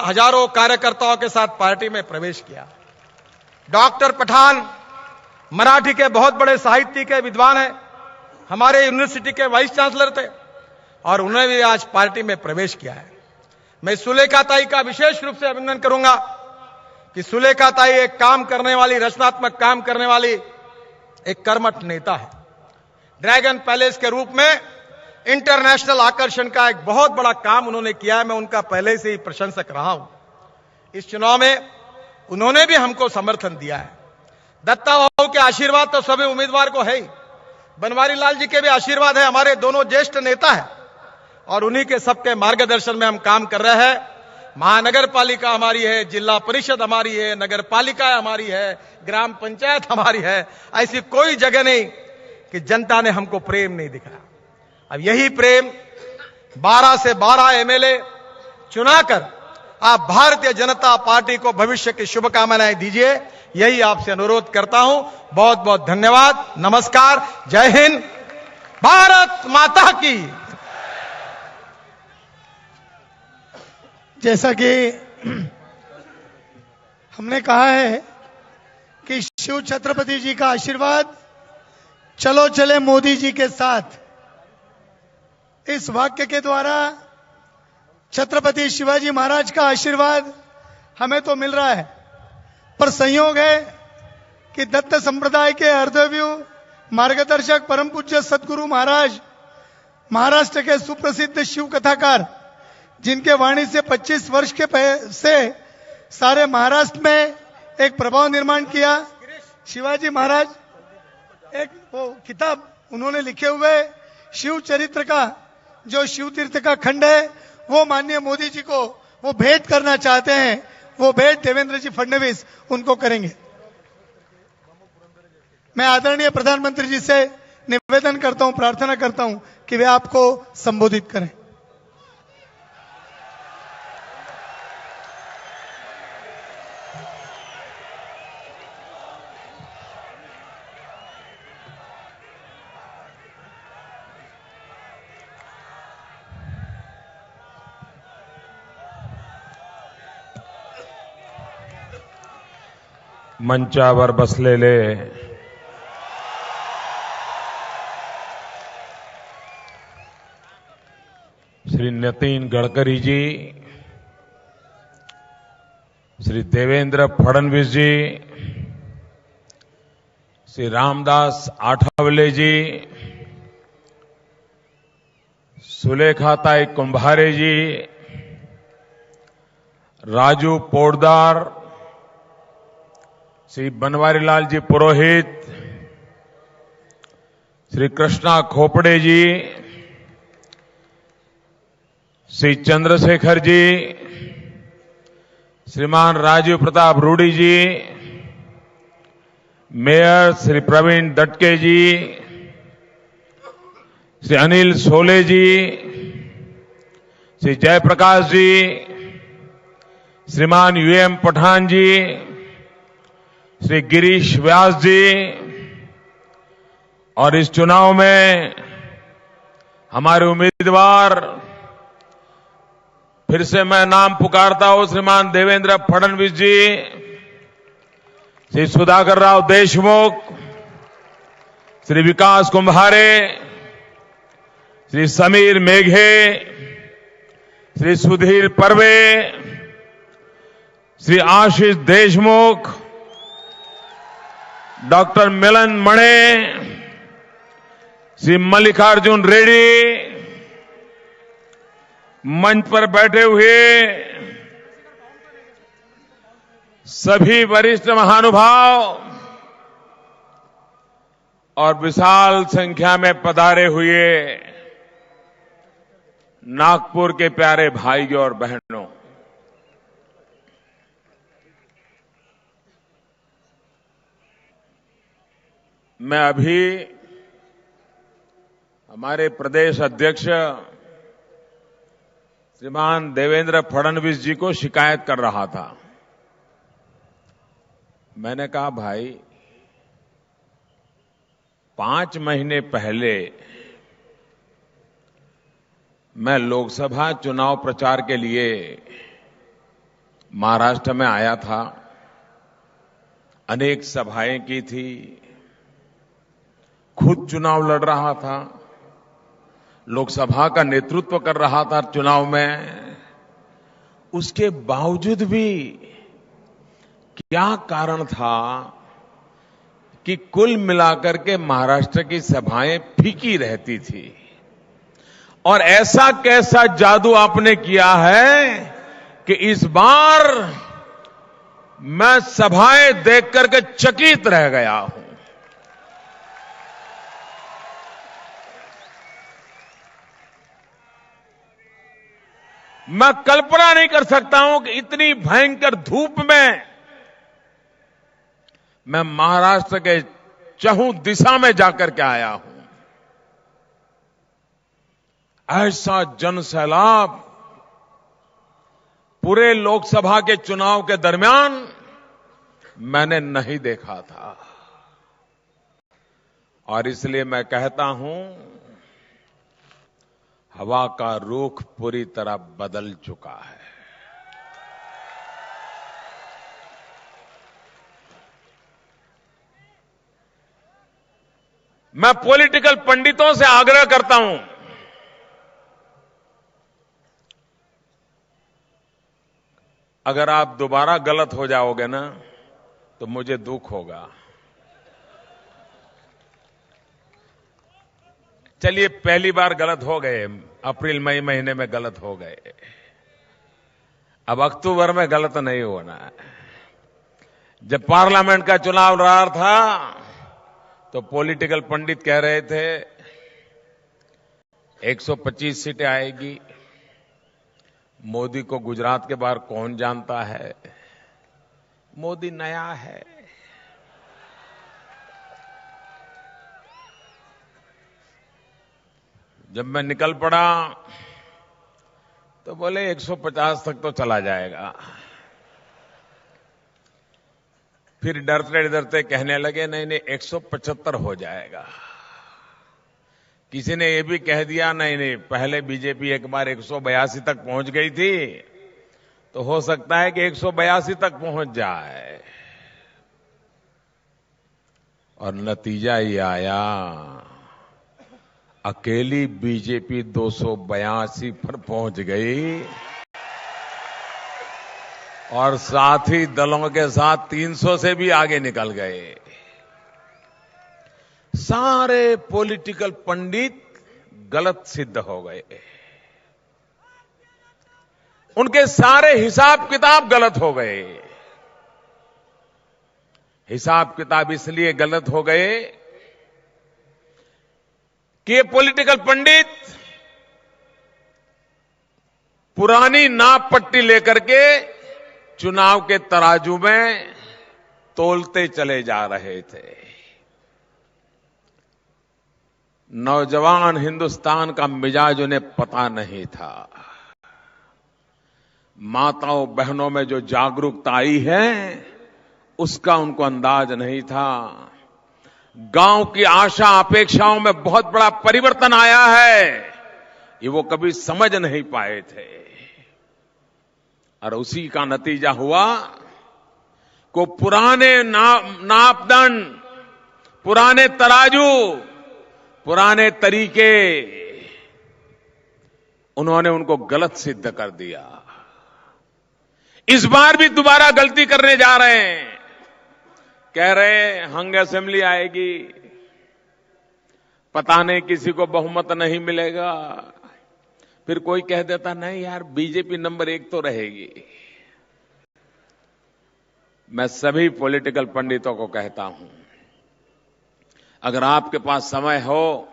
हजारों कार्यकर्ताओं के साथ पार्टी में प्रवेश किया। डॉक्टर पठान मराठी के बहुत बड़े साहित्यिक के विद्वान हैं, हमारे यूनिवर्सिटी के वाइस चांसलर थे और उन्होंने भी आज पार्टी में प्रवेश किया है। मैं सुलेखा ताई का विशेष रूप से अभिनंदन करूंगा कि सुलेखा ताई एक काम करने वाली, रचनात्मक काम करने वाली एक कर्मठ नेता है। ड्रैगन पैलेस के रूप में इंटरनेशनल आकर्षण का एक बहुत बड़ा काम उन्होंने किया है। मैं उनका पहले से ही प्रशंसक रहा हूं। इस चुनाव में उन्होंने भी हमको समर्थन दिया है। दत्ता बाबू के आशीर्वाद तो सभी उम्मीदवार को है ही, बनवारी लाल जी के भी आशीर्वाद है। हमारे दोनों ज्येष्ठ नेता हैं और उन्हीं के सबके मार्गदर्शन में हम काम कर रहे हैं। महानगर पालिका हमारी है, जिला परिषद हमारी है, नगर पालिका हमारी है, ग्राम पंचायत हमारी है। ऐसी कोई जगह नहीं कि जनता ने हमको प्रेम नहीं दिखाया। अब यही प्रेम 12 से 12 एमएलए चुनाकर आप भारतीय जनता पार्टी को भविष्य की शुभकामनाएं दीजिए, यही आपसे अनुरोध करता हूं। बहुत बहुत धन्यवाद। नमस्कार। जय हिंद। भारत माता की। जैसा कि हमने कहा है कि शिव छत्रपति जी का आशीर्वाद चलो चले मोदी जी के साथ, इस वाक्य के द्वारा छत्रपति शिवाजी महाराज का आशीर्वाद हमें तो मिल रहा है, पर संयोग है कि दत्त संप्रदाय के अर्धव्यू मार्गदर्शक परम पूज्य सदगुरु महाराज, महाराष्ट्र के सुप्रसिद्ध शिव कथाकार, जिनके वाणी से 25 वर्ष के से सारे महाराष्ट्र में एक प्रभाव निर्माण किया, शिवाजी महाराज एक वो किताब उन्होंने लिखे हुए शिव चरित्र का, जो शिव तीर्थ का खंड है, वो माननीय मोदी जी को वो भेंट करना चाहते हैं। वो भेंट देवेंद्र जी फडणवीस उनको करेंगे। मैं आदरणीय प्रधानमंत्री जी से निवेदन करता हूं, प्रार्थना करता हूं कि वे आपको संबोधित करें। मंचावर बसलेले श्री नितीन गडकरी जी, श्री देवेंद्र फडणवीस जी, श्री रामदास आठवले जी, सुलेखाताई कुंभारे जी, राजू पोड़दार, श्री बनवारीलाल जी पुरोहित, श्री कृष्णा खोपड़े जी, श्री चंद्रशेखर जी, श्रीमान राजीव प्रताप रूडी जी, मेयर श्री प्रवीण दटके जी, श्री अनिल सोले जी, श्री जयप्रकाश जी, श्रीमान यूएम पठान जी, श्री गिरीश व्यास जी, और इस चुनाव में हमारे उम्मीदवार, फिर से मैं नाम पुकारता हूं, श्रीमान देवेंद्र फडणवीस जी, श्री सुधाकर राव देशमुख, श्री विकास कुंभारे, श्री समीर मेघे, श्री सुधीर परवे, श्री आशीष देशमुख, डॉक्टर मिलन मणे, श्री मल्लिकार्जुन रेड्डी, मंच पर बैठे हुए सभी वरिष्ठ महानुभाव और विशाल संख्या में पधारे हुए नागपुर के प्यारे भाइयों और बहनों, मैं अभी हमारे प्रदेश अध्यक्ष श्रीमान देवेंद्र फडणवीस जी को शिकायत कर रहा था। मैंने कहा, भाई 5 महीने पहले मैं लोकसभा चुनाव प्रचार के लिए महाराष्ट्र में आया था, अनेक सभाएं की थी, खुद चुनाव लड़ रहा था, लोकसभा का नेतृत्व कर रहा था चुनाव में। उसके बावजूद भी क्या कारण था कि कुल मिलाकर के महाराष्ट्र की सभाएं फीकी रहती थी, और ऐसा कैसा जादू आपने किया है कि इस बार मैं सभाएं देख करके चकित रह गया हूं। मैं कल्पना नहीं कर सकता हूं कि इतनी भयंकर धूप में मैं महाराष्ट्र के चहुं दिशा में जाकर के आया हूं। ऐसा जन सैलाब पूरे लोकसभा के चुनाव के दरमियान मैंने नहीं देखा था। और इसलिए मैं कहता हूं, हवा का रुख पूरी तरह बदल चुका है। मैं पॉलिटिकल पंडितों से आग्रह करता हूं, अगर आप दोबारा गलत हो जाओगे ना तो मुझे दुख होगा। चलिए, पहली बार गलत हो गए, अप्रैल मई महीने में गलत हो गए, अब अक्टूबर में गलत नहीं होना है। जब पार्लियामेंट का चुनाव रहा था तो पॉलिटिकल पंडित कह रहे थे 125 सीटें आएगी। मोदी को गुजरात के बाहर कौन जानता है? मोदी नया है। जब मैं निकल पड़ा तो बोले 150 तक तो चला जाएगा। फिर डरते डरते कहने लगे नहीं नहीं 175 हो जाएगा। किसी ने यह भी कह दिया नहीं नहीं पहले बीजेपी एक बार 182 तक पहुंच गई थी तो हो सकता है कि 182 तक पहुंच जाए। और नतीजा ये आया, अकेली बीजेपी 282 पर पहुंच गई और साथी दलों के साथ 300 से भी आगे निकल गए। सारे पॉलिटिकल पंडित गलत सिद्ध हो गए। उनके सारे हिसाब किताब गलत हो गए। हिसाब किताब इसलिए गलत हो गए कि ये पॉलिटिकल पंडित पुरानी नाप पट्टी लेकर के चुनाव के तराजू में तोलते चले जा रहे थे। नौजवान हिंदुस्तान का मिजाज उन्हें पता नहीं था। माताओं बहनों में जो जागरूकता आई है उसका उनको अंदाज नहीं था। गांव की आशा अपेक्षाओं में बहुत बड़ा परिवर्तन आया है, ये वो कभी समझ नहीं पाए थे। और उसी का नतीजा हुआ को पुराने नापदंड, पुराने तराजू, पुराने तरीके, उन्होंने उनको गलत सिद्ध कर दिया। इस बार भी दोबारा गलती करने जा रहे हैं। कह रहे हंग असेंबली आएगी, पता नहीं किसी को बहुमत नहीं मिलेगा। फिर कोई कह देता नहीं यार बीजेपी नंबर 1 तो रहेगी। मैं सभी पॉलिटिकल पंडितों को कहता हूं, अगर आपके पास समय हो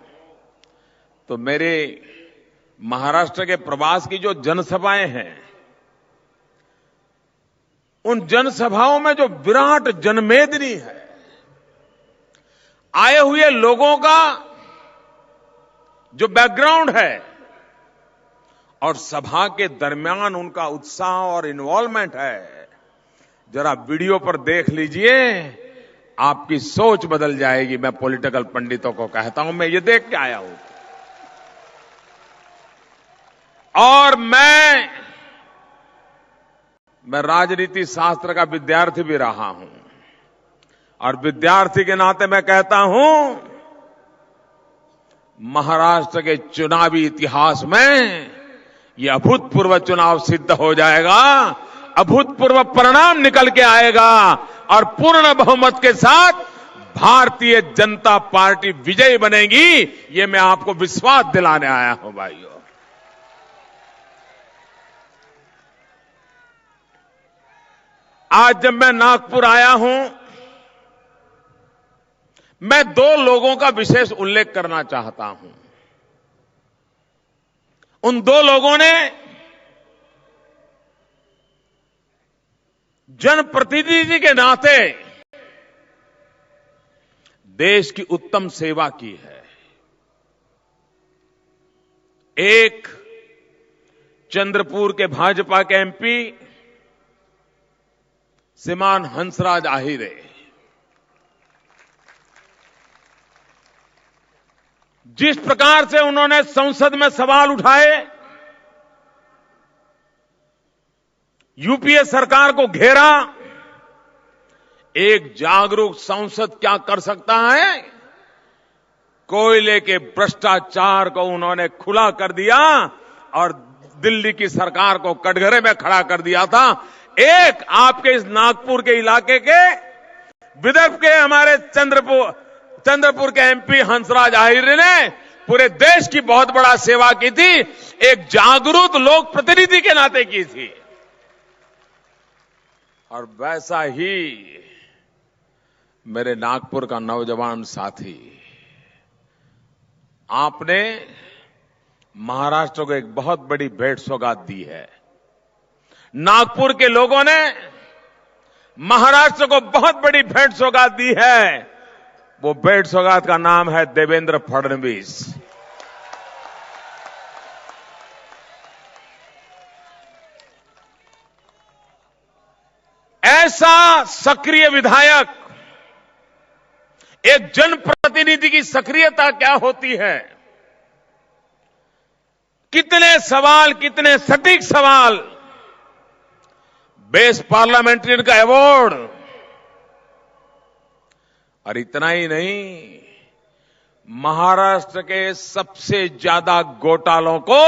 तो मेरे महाराष्ट्र के प्रवास की जो जनसभाएं हैं, उन जनसभाओं में जो विराट जनमेदनी है, आए हुए लोगों का जो बैकग्राउंड है और सभा के दरमियान उनका उत्साह और इन्वॉल्वमेंट है, जरा वीडियो पर देख लीजिए, आपकी सोच बदल जाएगी। मैं पॉलिटिकल पंडितों को कहता हूं, मैं ये देख के आया हूं। और मैं राजनीति शास्त्र का विद्यार्थी भी रहा हूं और विद्यार्थी के नाते मैं कहता हूं, महाराष्ट्र के चुनावी इतिहास में यह अभूतपूर्व चुनाव सिद्ध हो जाएगा, अभूतपूर्व परिणाम निकल के आएगा और पूर्ण बहुमत के साथ भारतीय जनता पार्टी विजयी बनेगी। ये मैं आपको विश्वास दिलाने आया हूं भाइयों। आज जब मैं नागपुर आया हूं, मैं 2 लोगों का विशेष उल्लेख करना चाहता हूं। उन 2 लोगों ने जनप्रतिनिधि के नाते देश की उत्तम सेवा की है। एक चंद्रपुर के भाजपा के एमपी श्रीमान हंसराज आहिरे, जिस प्रकार से उन्होंने संसद में सवाल उठाए, यूपीए सरकार को घेरा, एक जागरूक सांसद क्या कर सकता है, कोयले के भ्रष्टाचार को उन्होंने खुला कर दिया और दिल्ली की सरकार को कटघरे में खड़ा कर दिया था। एक आपके इस नागपुर के इलाके के विदर्भ के हमारे चंद्रपुर के एमपी हंसराज आहिरे ने पूरे देश की बहुत बड़ा सेवा की थी, एक जागरूक लोक प्रतिनिधि के नाते की थी। और वैसा ही मेरे नागपुर का नौजवान साथी, आपने महाराष्ट्र को एक बहुत बड़ी भेंट सौगात दी है। नागपुर के लोगों ने महाराष्ट्र को बहुत बड़ी भेंट सौगात दी है। वो भेंट सौगात का नाम है देवेंद्र फडणवीस। ऐसा सक्रिय विधायक, एक जनप्रतिनिधि की सक्रियता क्या होती है, कितने सवाल, कितने सटीक सवाल, बेस्ट पार्लियामेंट्रियन का अवार्ड। और इतना ही नहीं, महाराष्ट्र के सबसे ज्यादा घोटालों को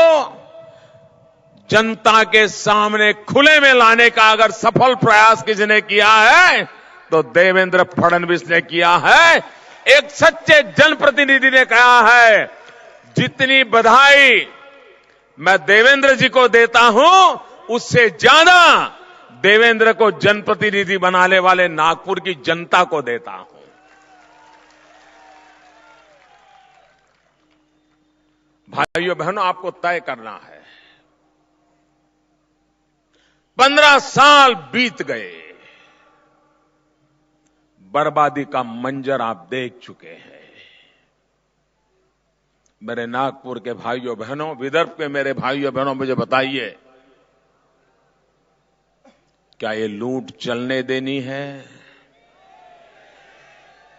जनता के सामने खुले में लाने का अगर सफल प्रयास किसी ने किया है तो देवेंद्र फडणवीस ने किया है। एक सच्चे जनप्रतिनिधि ने कहा है, जितनी बधाई मैं देवेंद्र जी को देता हूं, उससे ज्यादा देवेंद्र को जनप्रतिनिधि बनाने वाले नागपुर की जनता को देता हूं। भाइयों बहनों, आपको तय करना है। 15 साल बीत गए, बर्बादी का मंजर आप देख चुके हैं। मेरे नागपुर के भाइयों बहनों, विदर्भ के मेरे भाइयों बहनों, मुझे बताइए, क्या ये लूट चलने देनी है?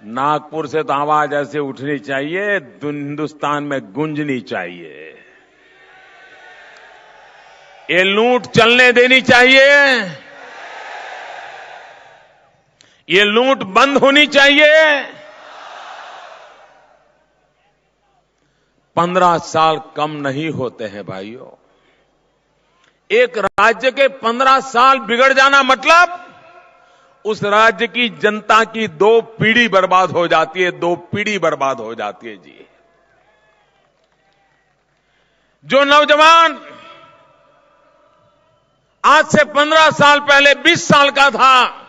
नागपुर से तो आवाज ऐसे उठनी चाहिए, हिंदुस्तान में गूंजनी चाहिए। ये लूट चलने देनी चाहिए, ये लूट बंद होनी चाहिए। 15 साल कम नहीं होते हैं भाइयों। एक राज्य के 15 साल बिगड़ जाना मतलब उस राज्य की जनता की 2 पीढ़ी बर्बाद हो जाती है, 2 पीढ़ी बर्बाद हो जाती है जी। जो नौजवान आज से 15 साल पहले 20 साल का था,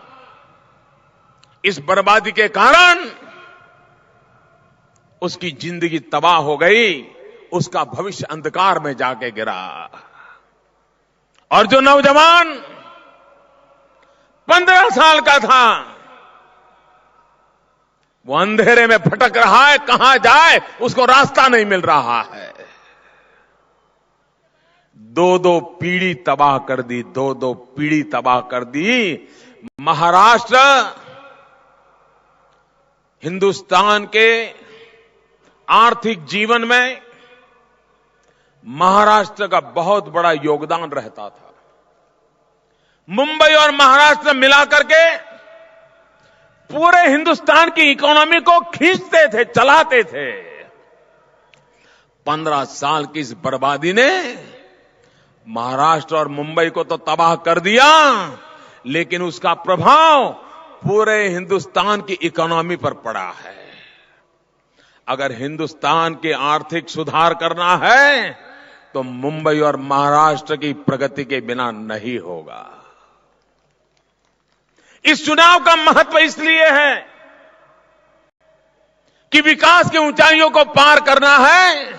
इस बर्बादी के कारण उसकी जिंदगी तबाह हो गई, उसका भविष्य अंधकार में जाके गिरा। और जो नौजवान 15 साल का था, वो अंधेरे में भटक रहा है, कहां जाए उसको रास्ता नहीं मिल रहा है। 2-2 पीढ़ी तबाह कर दी, 2-2 पीढ़ी तबाह कर दी। महाराष्ट्र हिंदुस्तान के आर्थिक जीवन में महाराष्ट्र का बहुत बड़ा योगदान रहता था। मुंबई और महाराष्ट्र मिलाकर के पूरे हिंदुस्तान की इकोनॉमी को खींचते थे, चलाते थे। 15 साल की इस बर्बादी ने महाराष्ट्र और मुंबई को तो तबाह कर दिया, लेकिन उसका प्रभाव पूरे हिंदुस्तान की इकोनॉमी पर पड़ा है। अगर हिंदुस्तान के आर्थिक सुधार करना है तो मुंबई और महाराष्ट्र की प्रगति के बिना नहीं होगा। इस चुनाव का महत्व इसलिए है कि विकास की ऊंचाइयों को पार करना है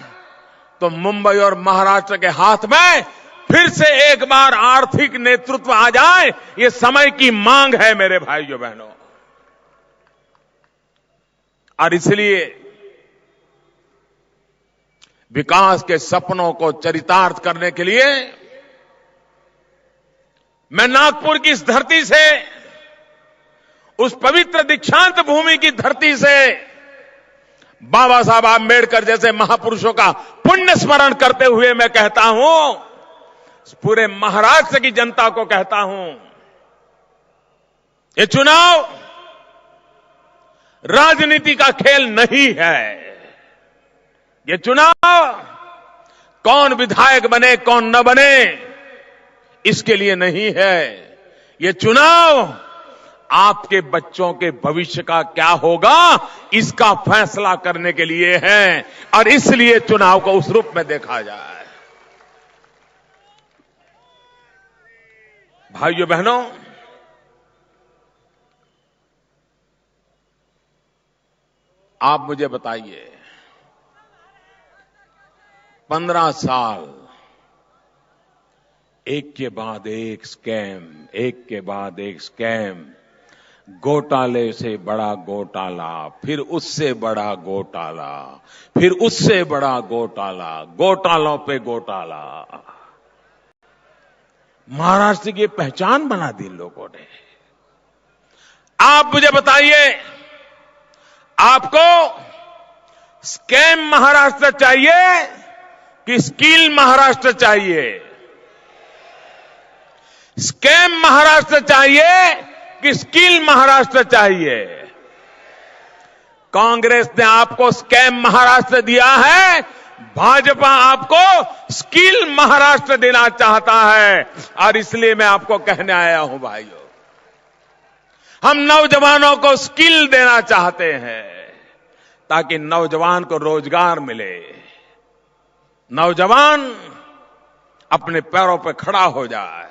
तो मुंबई और महाराष्ट्र के हाथ में फिर से एक बार आर्थिक नेतृत्व आ जाए, ये समय की मांग है मेरे भाइयों बहनों। और इसलिए विकास के सपनों को चरितार्थ करने के लिए मैं नागपुर की इस धरती से, उस पवित्र दीक्षांत भूमि की धरती से बाबा साहब आंबेडकर जैसे महापुरुषों का पुण्य स्मरण करते हुए मैं कहता हूं, पूरे महाराष्ट्र की जनता को कहता हूं, ये चुनाव राजनीति का खेल नहीं है। ये चुनाव कौन विधायक बने कौन न बने इसके लिए नहीं है। ये चुनाव आपके बच्चों के भविष्य का क्या होगा इसका फैसला करने के लिए है, और इसलिए चुनाव को उस रूप में देखा जाए। भाइयों बहनों, आप मुझे बताइए, 15 साल एक के बाद एक स्कैम, एक के बाद एक स्कैम, घोटाले से बड़ा घोटाला, फिर उससे बड़ा घोटाला, फिर उससे बड़ा घोटाला, घोटालों पे घोटाला। महाराष्ट्र की पहचान बना दी लोगों ने। आप मुझे बताइए, आपको स्कैम महाराष्ट्र चाहिए कि स्किल महाराष्ट्र चाहिए? स्कैम महाराष्ट्र चाहिए कि स्किल महाराष्ट्र चाहिए? कांग्रेस ने आपको स्कैम महाराष्ट्र दिया है, भाजपा आपको स्किल महाराष्ट्र देना चाहता है। और इसलिए मैं आपको कहने आया हूं भाइयों, हम नौजवानों को स्किल देना चाहते हैं ताकि नौजवान को रोजगार मिले, नौजवान अपने पैरों पर खड़ा हो जाए,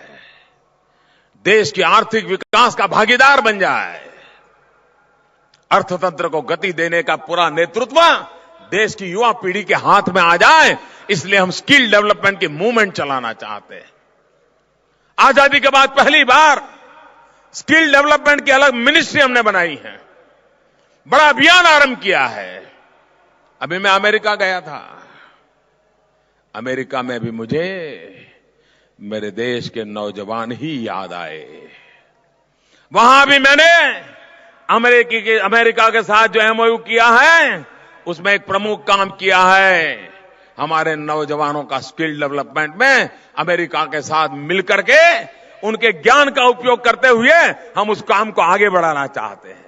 देश की आर्थिक विकास का भागीदार बन जाए, अर्थतंत्र को गति देने का पूरा नेतृत्व देश की युवा पीढ़ी के हाथ में आ जाए। इसलिए हम स्किल डेवलपमेंट की मूवमेंट चलाना चाहते हैं। आजादी के बाद पहली बार स्किल डेवलपमेंट की अलग मिनिस्ट्री हमने बनाई है, बड़ा अभियान आरंभ किया है। अभी मैं अमेरिका गया था, अमेरिका में भी मुझे मेरे देश के नौजवान ही याद आए। वहां भी मैंने अमेरिका के साथ जो एमओयू किया है उसमें एक प्रमुख काम किया है, हमारे नौजवानों का स्किल डेवलपमेंट में अमेरिका के साथ मिलकर के उनके ज्ञान का उपयोग करते हुए हम उस काम को आगे बढ़ाना चाहते हैं।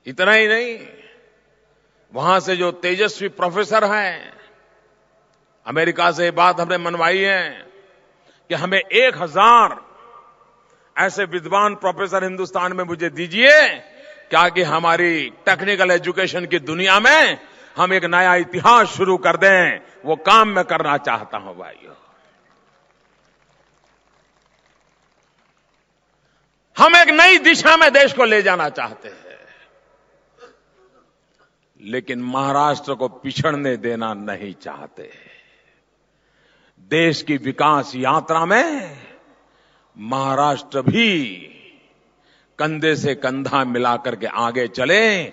इतना ही नहीं, वहां से जो तेजस्वी प्रोफेसर हैं, अमेरिका से बात हमने मनवाई है कि हमें 1000 ऐसे विद्वान प्रोफेसर हिंदुस्तान में मुझे दीजिए, क्या कि हमारी टेक्निकल एजुकेशन की दुनिया में हम एक नया इतिहास शुरू कर दें। वो काम मैं करना चाहता हूं भाइयों। हम एक नई दिशा में देश को ले जाना चाहते हैं, लेकिन महाराष्ट्र को पिछड़ने देना नहीं चाहते। देश की विकास यात्रा में महाराष्ट्र भी कंधे से कंधा मिलाकर के आगे चले।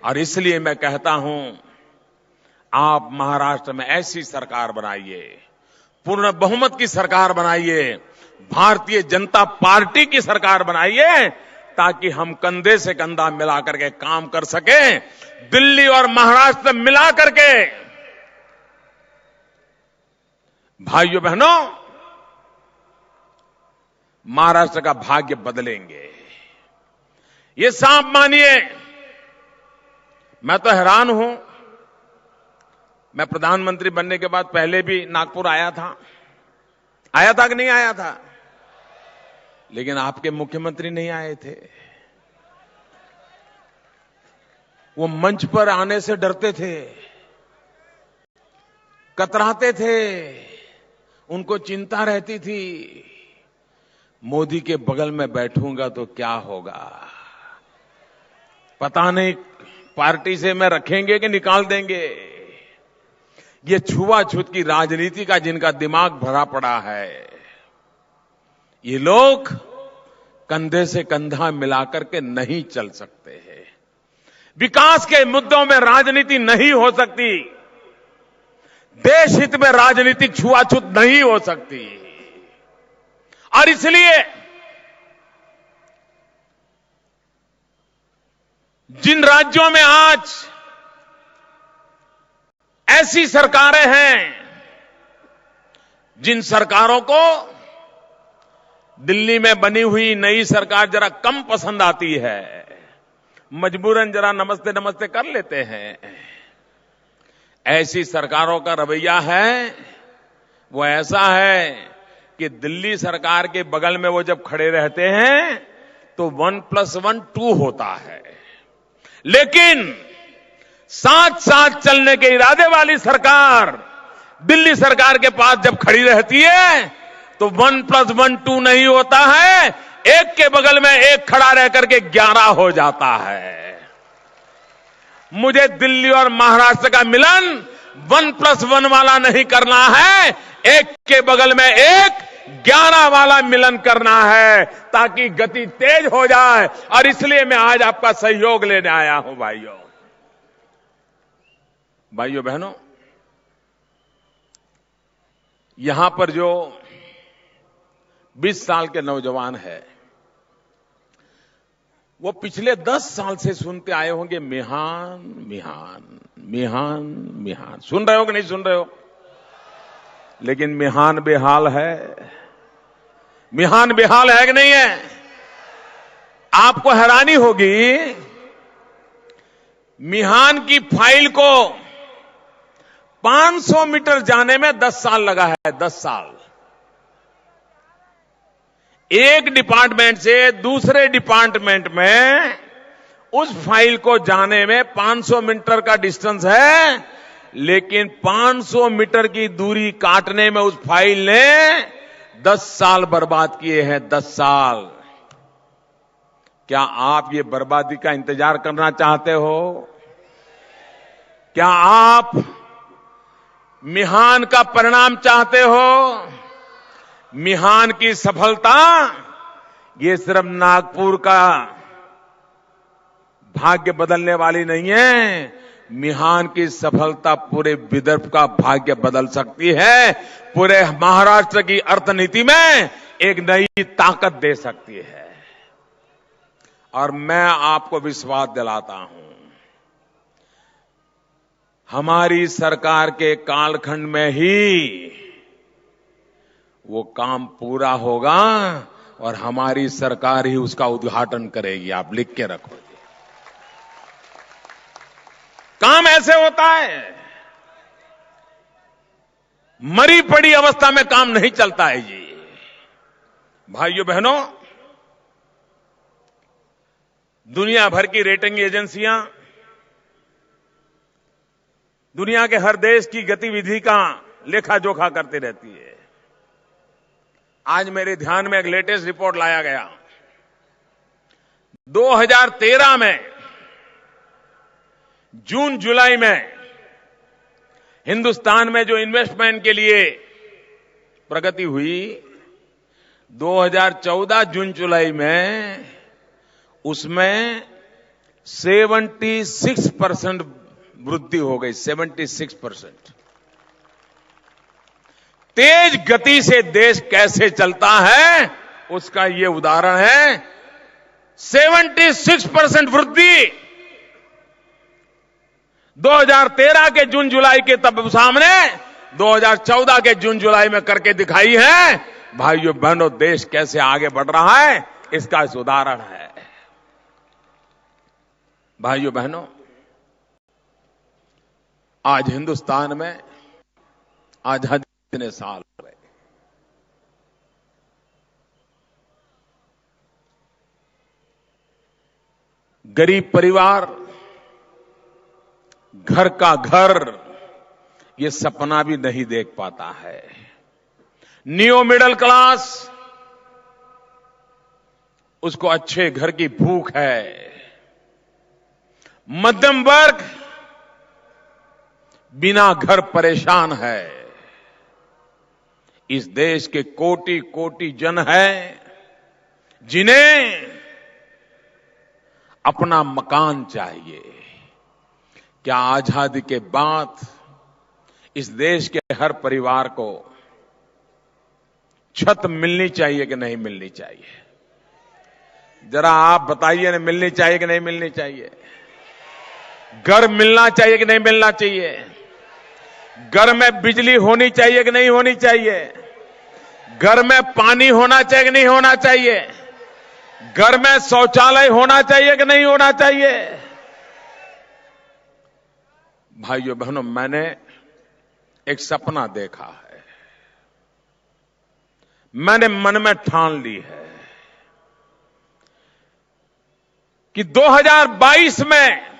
और इसलिए मैं कहता हूं, आप महाराष्ट्र में ऐसी सरकार बनाइए, पूर्ण बहुमत की सरकार बनाइए, भारतीय जनता पार्टी की सरकार बनाइए, ताकि हम कंधे से कंधा मिलाकर के काम कर सकें। दिल्ली और महाराष्ट्र मिला करके भाइयों बहनों महाराष्ट्र का भाग्य बदलेंगे। ये साफ मानिए, मैं तो हैरान हूं। मैं प्रधानमंत्री बनने के बाद पहले भी नागपुर आया था कि नहीं आया था? लेकिन आपके मुख्यमंत्री नहीं आए थे। वो मंच पर आने से डरते थे, कतराते थे, उनको चिंता रहती थी, मोदी के बगल में बैठूंगा तो क्या होगा, पता नहीं पार्टी से मैं रखेंगे कि निकाल देंगे। ये छुआछूत की राजनीति का जिनका दिमाग भरा पड़ा है, ये लोग कंधे से कंधा मिलाकर के नहीं चल सकते हैं। विकास के मुद्दों में राजनीति नहीं हो सकती। देश हित में राजनीतिक छुआछूत नहीं हो सकती। और इसलिए जिन राज्यों में आज ऐसी सरकारें हैं, जिन सरकारों को दिल्ली में बनी हुई नई सरकार जरा कम पसंद आती है, मजबूरन जरा नमस्ते नमस्ते कर लेते हैं, ऐसी सरकारों का रवैया है वो ऐसा है कि दिल्ली सरकार के बगल में वो जब खड़े रहते हैं तो 1+1 2 होता है, लेकिन साथ साथ चलने के इरादे वाली सरकार दिल्ली सरकार के पास जब खड़ी रहती है तो 1+1 2 नहीं होता है, एक के बगल में एक खड़ा रह करके 11 हो जाता है। मुझे दिल्ली और महाराष्ट्र का मिलन 1+1 वाला नहीं करना है, एक के बगल में एक 11 वाला मिलन करना है ताकि गति तेज हो जाए। और इसलिए मैं आज आपका सहयोग लेने आया हूं। भाइयों बहनों, यहां पर जो 20 साल के नौजवान है वो पिछले 10 साल से सुनते आए होंगे मिहान मिहान मिहान मिहान। सुन रहे हो कि नहीं सुन रहे हो? लेकिन मिहान बेहाल है। मिहान बेहाल है कि नहीं है? आपको हैरानी होगी, मिहान की फाइल को 500 मीटर जाने में 10 साल लगा है। 10 साल। एक डिपार्टमेंट से दूसरे डिपार्टमेंट में उस फाइल को जाने में 500 मीटर का डिस्टेंस है, लेकिन 500 मीटर की दूरी काटने में उस फाइल ने 10 साल बर्बाद किए हैं। 10 साल। क्या आप ये बर्बादी का इंतजार करना चाहते हो? क्या आप मिहान का परिणाम चाहते हो? मिहान की सफलता ये सिर्फ नागपुर का भाग्य बदलने वाली नहीं है, मिहान की सफलता पूरे विदर्भ का भाग्य बदल सकती है, पूरे महाराष्ट्र की अर्थनीति में एक नई ताकत दे सकती है। और मैं आपको विश्वास दिलाता हूं, हमारी सरकार के कालखंड में ही वो काम पूरा होगा और हमारी सरकार ही उसका उद्घाटन करेगी। आप लिख के रखो। काम ऐसे होता है, मरी पड़ी अवस्था में काम नहीं चलता है जी। भाइयों बहनों, दुनिया भर की रेटिंग एजेंसियां दुनिया के हर देश की गतिविधि का लेखा जोखा करती रहती है। आज मेरे ध्यान में एक लेटेस्ट रिपोर्ट लाया गया। 2013 में जून जुलाई में हिंदुस्तान में जो इन्वेस्टमेंट के लिए प्रगति हुई, 2014 जून जुलाई में उसमें 76% वृद्धि हो गई। 76%। तेज गति से देश कैसे चलता है उसका ये उदाहरण है। 76% वृद्धि 2013 के जून जुलाई के तब सामने 2014 के जून जुलाई में करके दिखाई है। भाइयों बहनों, देश कैसे आगे बढ़ रहा है इसका इस उदाहरण है। भाइयों बहनों, आज हिंदुस्तान में आजादी इतने साल हो गए, गरीब परिवार, घर का घर, ये सपना भी नहीं देख पाता है। न्यू मिडिल क्लास, उसको अच्छे घर की भूख है। मध्यम वर्ग बिना घर परेशान है। इस देश के कोटि कोटि जन है जिन्हें अपना मकान चाहिए। क्या आजादी के बाद इस देश के हर परिवार को छत मिलनी चाहिए कि नहीं मिलनी चाहिए? जरा आप बताइए ना, मिलनी चाहिए कि नहीं मिलनी चाहिए? घर मिलना चाहिए कि नहीं मिलना चाहिए? घर में बिजली होनी चाहिए कि नहीं होनी चाहिए? घर में पानी होना चाहिए कि नहीं होना चाहिए? घर में शौचालय होना चाहिए कि नहीं होना चाहिए? भाइयों बहनों, मैंने एक सपना देखा है, मैंने मन में ठान ली है कि 2022 में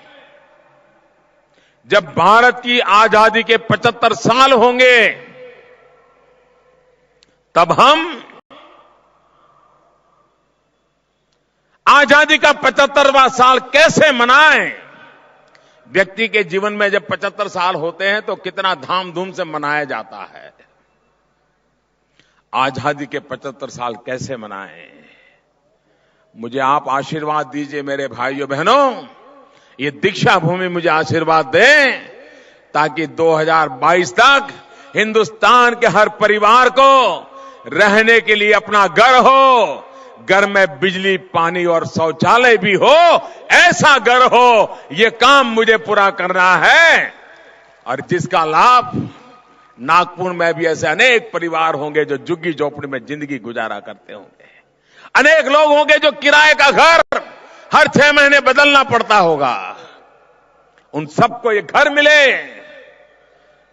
जब भारत की आजादी के 75 साल होंगे, तब हम आजादी का 75वां साल कैसे मनाएं? व्यक्ति के जीवन में जब 75 साल होते हैं तो कितना धामधूम से मनाया जाता है। आजादी के 75 साल कैसे मनाएं? मुझे आप आशीर्वाद दीजिए मेरे भाइयों बहनों, ये दीक्षा भूमि मुझे आशीर्वाद दे, ताकि 2022 तक हिंदुस्तान के हर परिवार को रहने के लिए अपना घर हो, घर में बिजली, पानी और शौचालय भी हो, ऐसा घर हो। ये काम मुझे पूरा करना है। और जिसका लाभ नागपुर में भी ऐसे अनेक परिवार होंगे जो झुग्गी झोपड़ी में जिंदगी गुजारा करते होंगे। अनेक लोग होंगे जो किराए का घर हर 6 महीने बदलना पड़ता होगा। उन सबको ये घर मिले,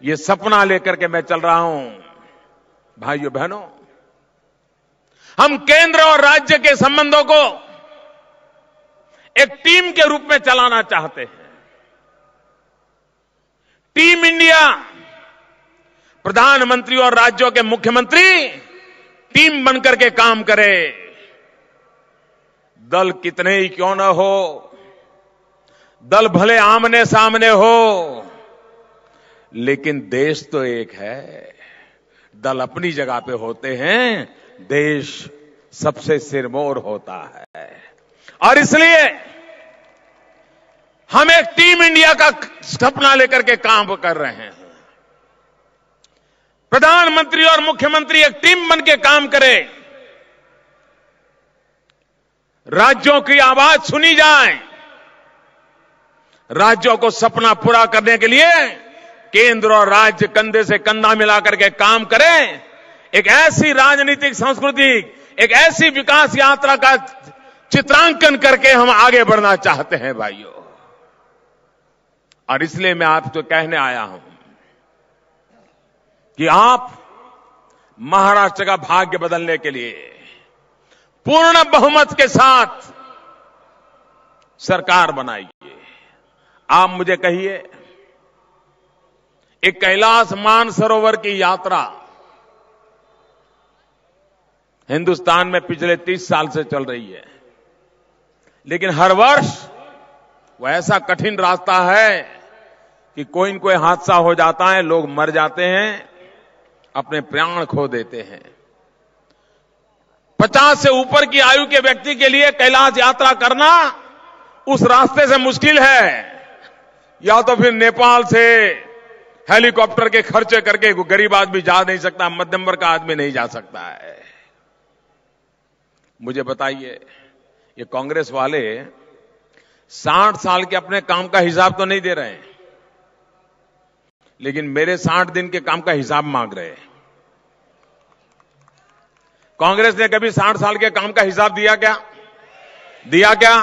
ये सपना लेकर के मैं चल रहा हूं। भाइयों बहनों, हम केंद्र और राज्य के संबंधों को एक टीम के रूप में चलाना चाहते हैं। टीम इंडिया, प्रधानमंत्री और राज्यों के मुख्यमंत्री टीम बनकर के काम करें। दल कितने ही क्यों न हो, दल भले आमने सामने हो, लेकिन देश तो एक है। दल अपनी जगह पे होते हैं, देश सबसे सिरमौर होता है। और इसलिए हम एक टीम इंडिया का सपना लेकर के काम कर रहे हैं। प्रधानमंत्री और मुख्यमंत्री एक टीम बन के काम करें, राज्यों की आवाज सुनी जाए, राज्यों को सपना पूरा करने के लिए केंद्र और राज्य कंधे से कंधा मिलाकर के काम करें। एक ऐसी राजनीतिक संस्कृति, एक ऐसी विकास यात्रा का चित्रांकन करके हम आगे बढ़ना चाहते हैं भाइयों। और इसलिए मैं आपको कहने आया हूं कि आप महाराष्ट्र का भाग्य बदलने के लिए पूर्ण बहुमत के साथ सरकार बनाइए। आप मुझे कहिए, एक कैलाश मानसरोवर की यात्रा हिंदुस्तान में पिछले 30 साल से चल रही है, लेकिन हर वर्ष वो ऐसा कठिन रास्ता है कि कोई न कोई हादसा हो जाता है, लोग मर जाते हैं, अपने प्राण खो देते हैं। 50 से ऊपर की आयु के व्यक्ति के लिए कैलाश यात्रा करना उस रास्ते से मुश्किल है, या तो फिर नेपाल से हेलीकॉप्टर के खर्चे करके गरीब आदमी जा नहीं सकता, मध्यम वर्ग का आदमी नहीं जा सकता है। मुझे बताइए, ये कांग्रेस वाले 60 साल के अपने काम का हिसाब तो नहीं दे रहे हैं, लेकिन मेरे 60 दिन के काम का हिसाब मांग रहे हैं। कांग्रेस ने कभी 60 साल के काम का हिसाब दिया क्या? दिया क्या?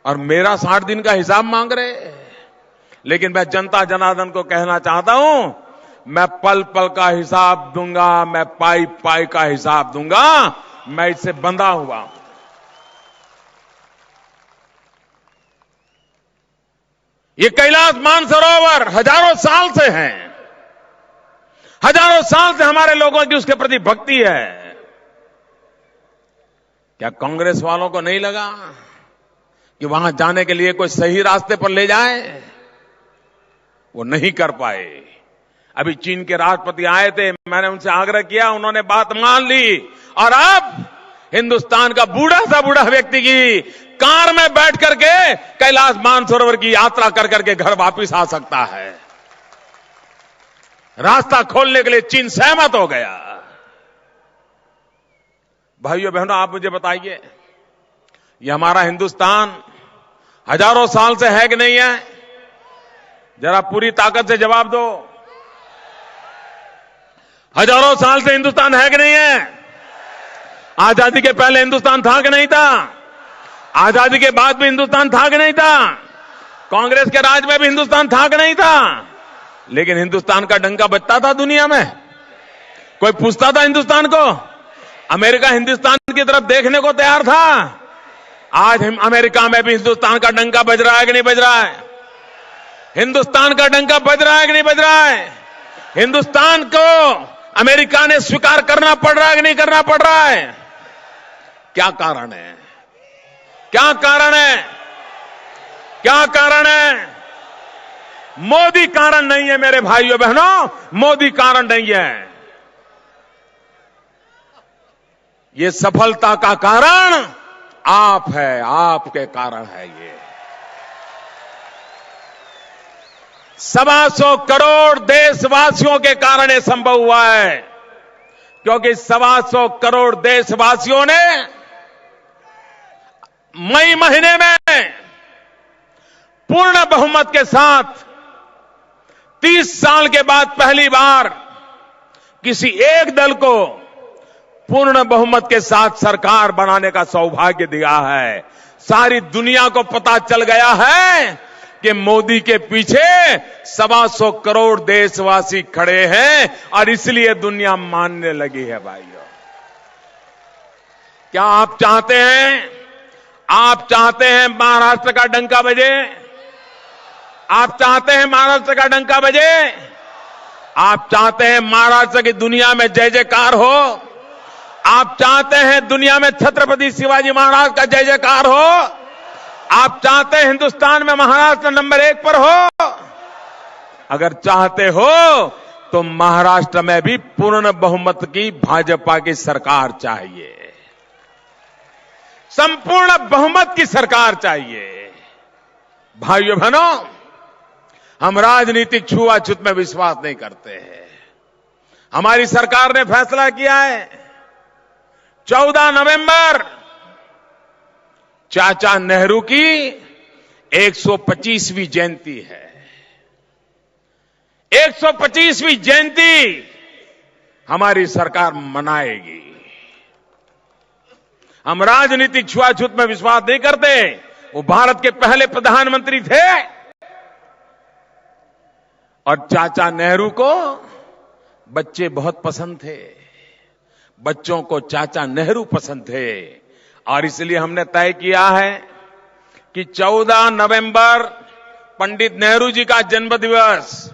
और मेरा 60 दिन का हिसाब मांग रहे। लेकिन मैं जनता जनार्दन को कहना चाहता हूं, मैं पल पल का हिसाब दूंगा, मैं पाई पाई का हिसाब दूंगा। मैं इससे बंधा हुआ हूं। ये कैलाश मानसरोवर हजारों साल से है, हजारों साल से हमारे लोगों की उसके प्रति भक्ति है। क्या कांग्रेस वालों को नहीं लगा कि वहां जाने के लिए कोई सही रास्ते पर ले जाए? वो नहीं कर पाए। अभी चीन के राष्ट्रपति आए थे, मैंने उनसे आग्रह किया, उन्होंने बात मान ली, और अब हिंदुस्तान का बूढ़ा सा बूढ़ा व्यक्ति की कार में बैठ करके कैलाश मानसरोवर की यात्रा कर करके घर वापिस आ सकता है। रास्ता खोलने के लिए चीन सहमत हो गया। भाइयों बहनों, आप मुझे बताइए, ये हमारा हिंदुस्तान हजारों साल से है कि नहीं है? जरा पूरी ताकत से जवाब दो। हजारों साल से हिंदुस्तान है कि नहीं है? आजादी के पहले हिंदुस्तान था कि नहीं था? आजादी के बाद भी हिंदुस्तान था कि नहीं था? कांग्रेस के राज में भी हिंदुस्तान था कि नहीं था? लेकिन हिंदुस्तान का डंका बजता था दुनिया में? कोई पूछता था हिंदुस्तान को? अमेरिका हिंदुस्तान की तरफ देखने को तैयार था? आज अमेरिका में भी हिंदुस्तान का डंका बज रहा है कि नहीं बज रहा है? हिंदुस्तान का डंका बज रहा है कि नहीं बज रहा है? हिंदुस्तान को अमेरिका ने स्वीकार करना पड़ रहा है कि नहीं करना पड़ रहा है? क्या कारण है? क्या कारण है? क्या कारण है? मोदी कारण नहीं है मेरे भाइयों बहनों, मोदी कारण नहीं है। ये सफलता का कारण आप है, आपके कारण है। ये 125 करोड़ देशवासियों के कारण ये संभव हुआ है, क्योंकि 125 करोड़ देशवासियों ने मई महीने में पूर्ण बहुमत के साथ 30 साल के बाद पहली बार किसी एक दल को पूर्ण बहुमत के साथ सरकार बनाने का सौभाग्य दिया है। सारी दुनिया को पता चल गया है कि मोदी के पीछे 125 करोड़ देशवासी खड़े हैं और इसलिए दुनिया मानने लगी है। भाइयों, क्या आप चाहते हैं महाराष्ट्र का डंका बजे? आप चाहते हैं महाराष्ट्र का डंका बजे? आप चाहते हैं महाराष्ट्र की दुनिया में जय जयकार हो? आप चाहते हैं दुनिया में छत्रपति शिवाजी महाराज का जय जयकार हो? आप चाहते हैं हिंदुस्तान में महाराष्ट्र नंबर 1 पर हो? अगर चाहते हो तो महाराष्ट्र में भी पूर्ण बहुमत की भाजपा की सरकार चाहिए, संपूर्ण बहुमत की सरकार चाहिए। भाइयों बहनों, हम राजनीतिक छुआछूत में विश्वास नहीं करते हैं। हमारी सरकार ने फैसला किया है 14 नवंबर चाचा नेहरू की 125वीं जयंती है। 125वीं जयंती हमारी सरकार मनाएगी। हम राजनीतिक छुआछूत में विश्वास नहीं करते। वो भारत के पहले प्रधानमंत्री थे और चाचा नेहरू को बच्चे बहुत पसंद थे। बच्चों को चाचा नेहरू पसंद थे और इसलिए हमने तय किया है कि 14 नवंबर पंडित नेहरू जी का जन्म दिवस,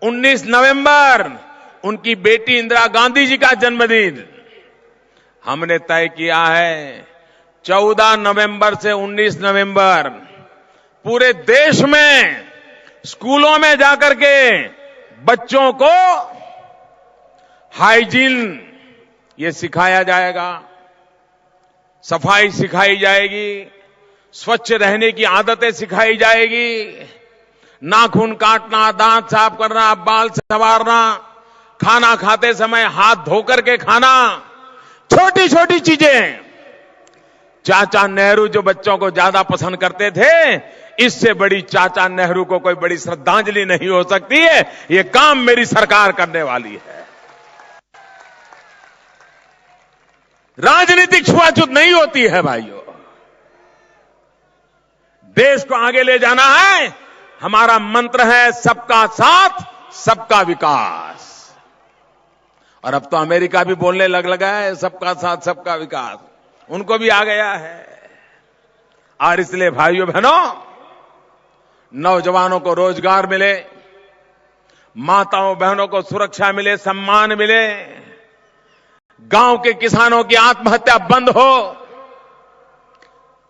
19 नवंबर उनकी बेटी इंदिरा गांधी जी का जन्मदिन, हमने तय किया है 14 नवंबर से 19 नवंबर पूरे देश में स्कूलों में जाकर के बच्चों को हाइजीन ये सिखाया जाएगा, सफाई सिखाई जाएगी, स्वच्छ रहने की आदतें सिखाई जाएगी, नाखून काटना, दांत साफ करना, बाल संवारना, खाना खाते समय हाथ धोकर के खाना, छोटी छोटी चीजें। चाचा नेहरू जो बच्चों को ज्यादा पसंद करते थे, इससे बड़ी चाचा नेहरू को कोई बड़ी श्रद्धांजलि नहीं हो सकती है। ये काम मेरी सरकार करने वाली है। राजनीतिक छुआछूत नहीं होती है भाइयों। देश को आगे ले जाना है, हमारा मंत्र है सबका साथ सबका विकास। और अब तो अमेरिका भी बोलने लगा है सबका साथ सबका विकास, उनको भी आ गया है। और इसलिए भाइयों बहनों, नौजवानों को रोजगार मिले, माताओं बहनों को सुरक्षा मिले, सम्मान मिले, गांव के किसानों की आत्महत्या बंद हो।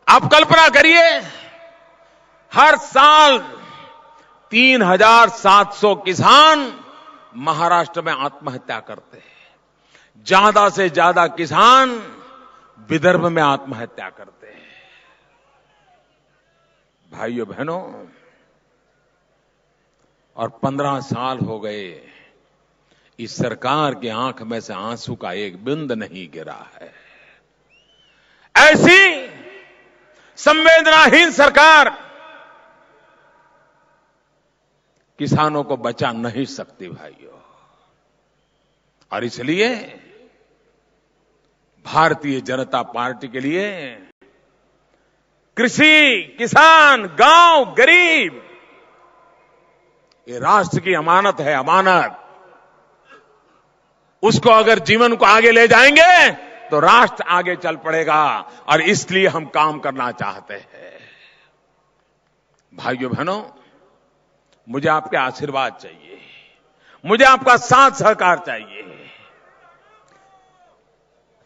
आप कल्पना करिए, हर साल 3,700 किसान महाराष्ट्र में आत्महत्या करते हैं। ज्यादा से ज्यादा किसान विदर्भ में आत्महत्या करते हैं। भाइयों बहनों, और 15 साल हो गए इस सरकार की आंख में से आंसू का एक बिंद नहीं गिरा है। ऐसी संवेदनाहीन सरकार किसानों को बचा नहीं सकती भाइयों। और इसलिए भारतीय जनता पार्टी के लिए कृषि, किसान, गांव, गरीब ये राष्ट्र की अमानत है, अमानत। उसको अगर जीवन को आगे ले जाएंगे तो राष्ट्र आगे चल पड़ेगा। और इसलिए हम काम करना चाहते हैं। भाइयों बहनों, मुझे आपके आशीर्वाद चाहिए, मुझे आपका साथ सहकार चाहिए।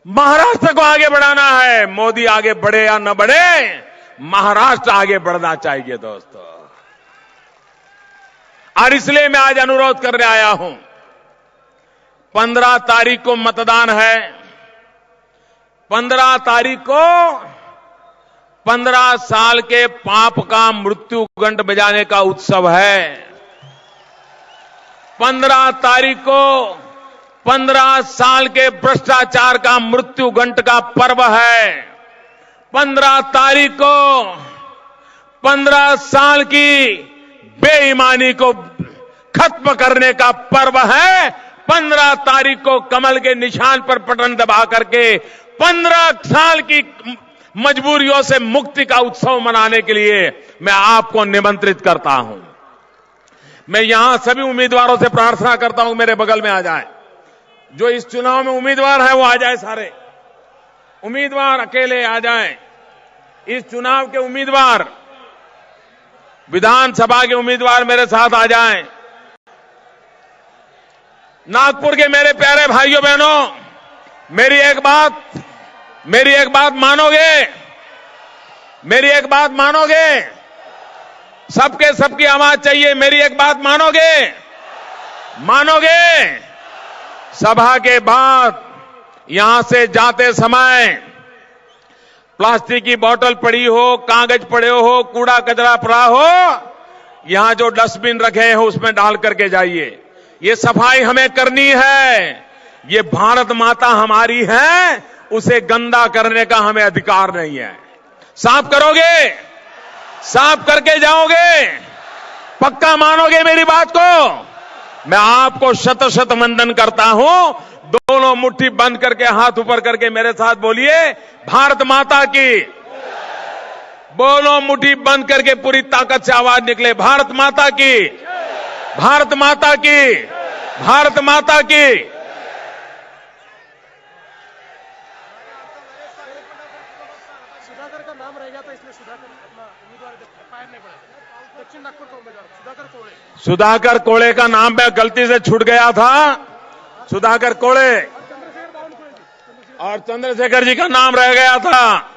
महाराष्ट्र को आगे बढ़ाना है। मोदी आगे बढ़े या न बढ़े, महाराष्ट्र आगे बढ़ना चाहिए दोस्तों। और इसलिए मैं आज अनुरोध करने आया हूं। 15 तारीख को मतदान है। 15 तारीख को 15 साल के पाप का मृत्यु घंट बजाने का उत्सव है। 15 तारीख को 15 साल के भ्रष्टाचार का मृत्यु घंट का पर्व है। 15 तारीख को 15 साल की बेईमानी को खत्म करने का पर्व है। 15 तारीख को कमल के निशान पर बटन दबा करके 15 साल की मजबूरियों से मुक्ति का उत्सव मनाने के लिए मैं आपको निमंत्रित करता हूं। मैं यहां सभी उम्मीदवारों से प्रार्थना करता हूं, मेरे बगल में आ जाएं। जो इस चुनाव में उम्मीदवार है वो आ जाए। सारे उम्मीदवार अकेले आ जाएं। इस चुनाव के उम्मीदवार, विधानसभा के उम्मीदवार मेरे साथ आ जाएं। नागपुर के मेरे प्यारे भाइयों बहनों, मेरी एक बात मानोगे? मेरी एक बात मानोगे? सबकी आवाज चाहिए। मेरी एक बात मानोगे? सभा के बाद यहां से जाते समय प्लास्टिक की बोतल पड़ी हो, कागज पड़े हो, कूड़ा कचरा पड़ा हो, यहां जो डस्टबिन रखे हैं उसमें डाल करके जाइए। ये सफाई हमें करनी है। ये भारत माता हमारी है, उसे गंदा करने का हमें अधिकार नहीं है। साफ करोगे? साफ करके जाओगे? पक्का मानोगे मेरी बात को? मैं आपको शत शत वंदन करता हूं। दोनों मुट्ठी बंद करके, हाथ ऊपर करके मेरे साथ बोलिए, भारत माता की। बोलो, मुट्ठी बंद करके पूरी ताकत से आवाज निकले, भारत माता की, भारत माता की, भारत माता की। सुधाकर का नाम रह गया था, इसलिए सुधाकर अपना उम्मीदवार फायर नहीं पड़ा। दक्षिण नागपुर का उम्मीदवार सुधाकर कोळे। सुधाकर कोळे का नाम मैं गलती से छूट गया था। सुधाकर कोळे और चंद्रशेखर जी का नाम रह गया था।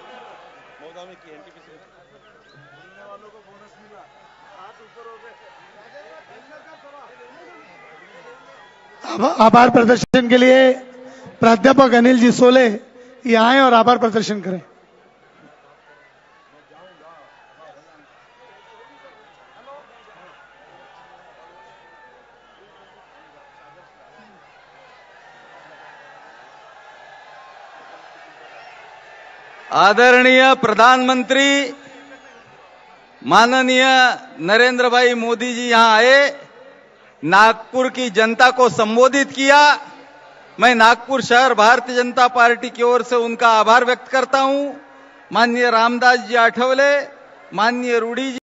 आभार प्रदर्शन के लिए प्राध्यापक अनिल जी सोले ये आए और आभार प्रदर्शन करें। आदरणीय प्रधानमंत्री माननीय नरेंद्र भाई मोदी जी यहां आए, नागपुर की जनता को संबोधित किया। मैं नागपुर शहर भारतीय जनता पार्टी की ओर से उनका आभार व्यक्त करता हूं। माननीय रामदास जी आठवले, माननीय रूडी जी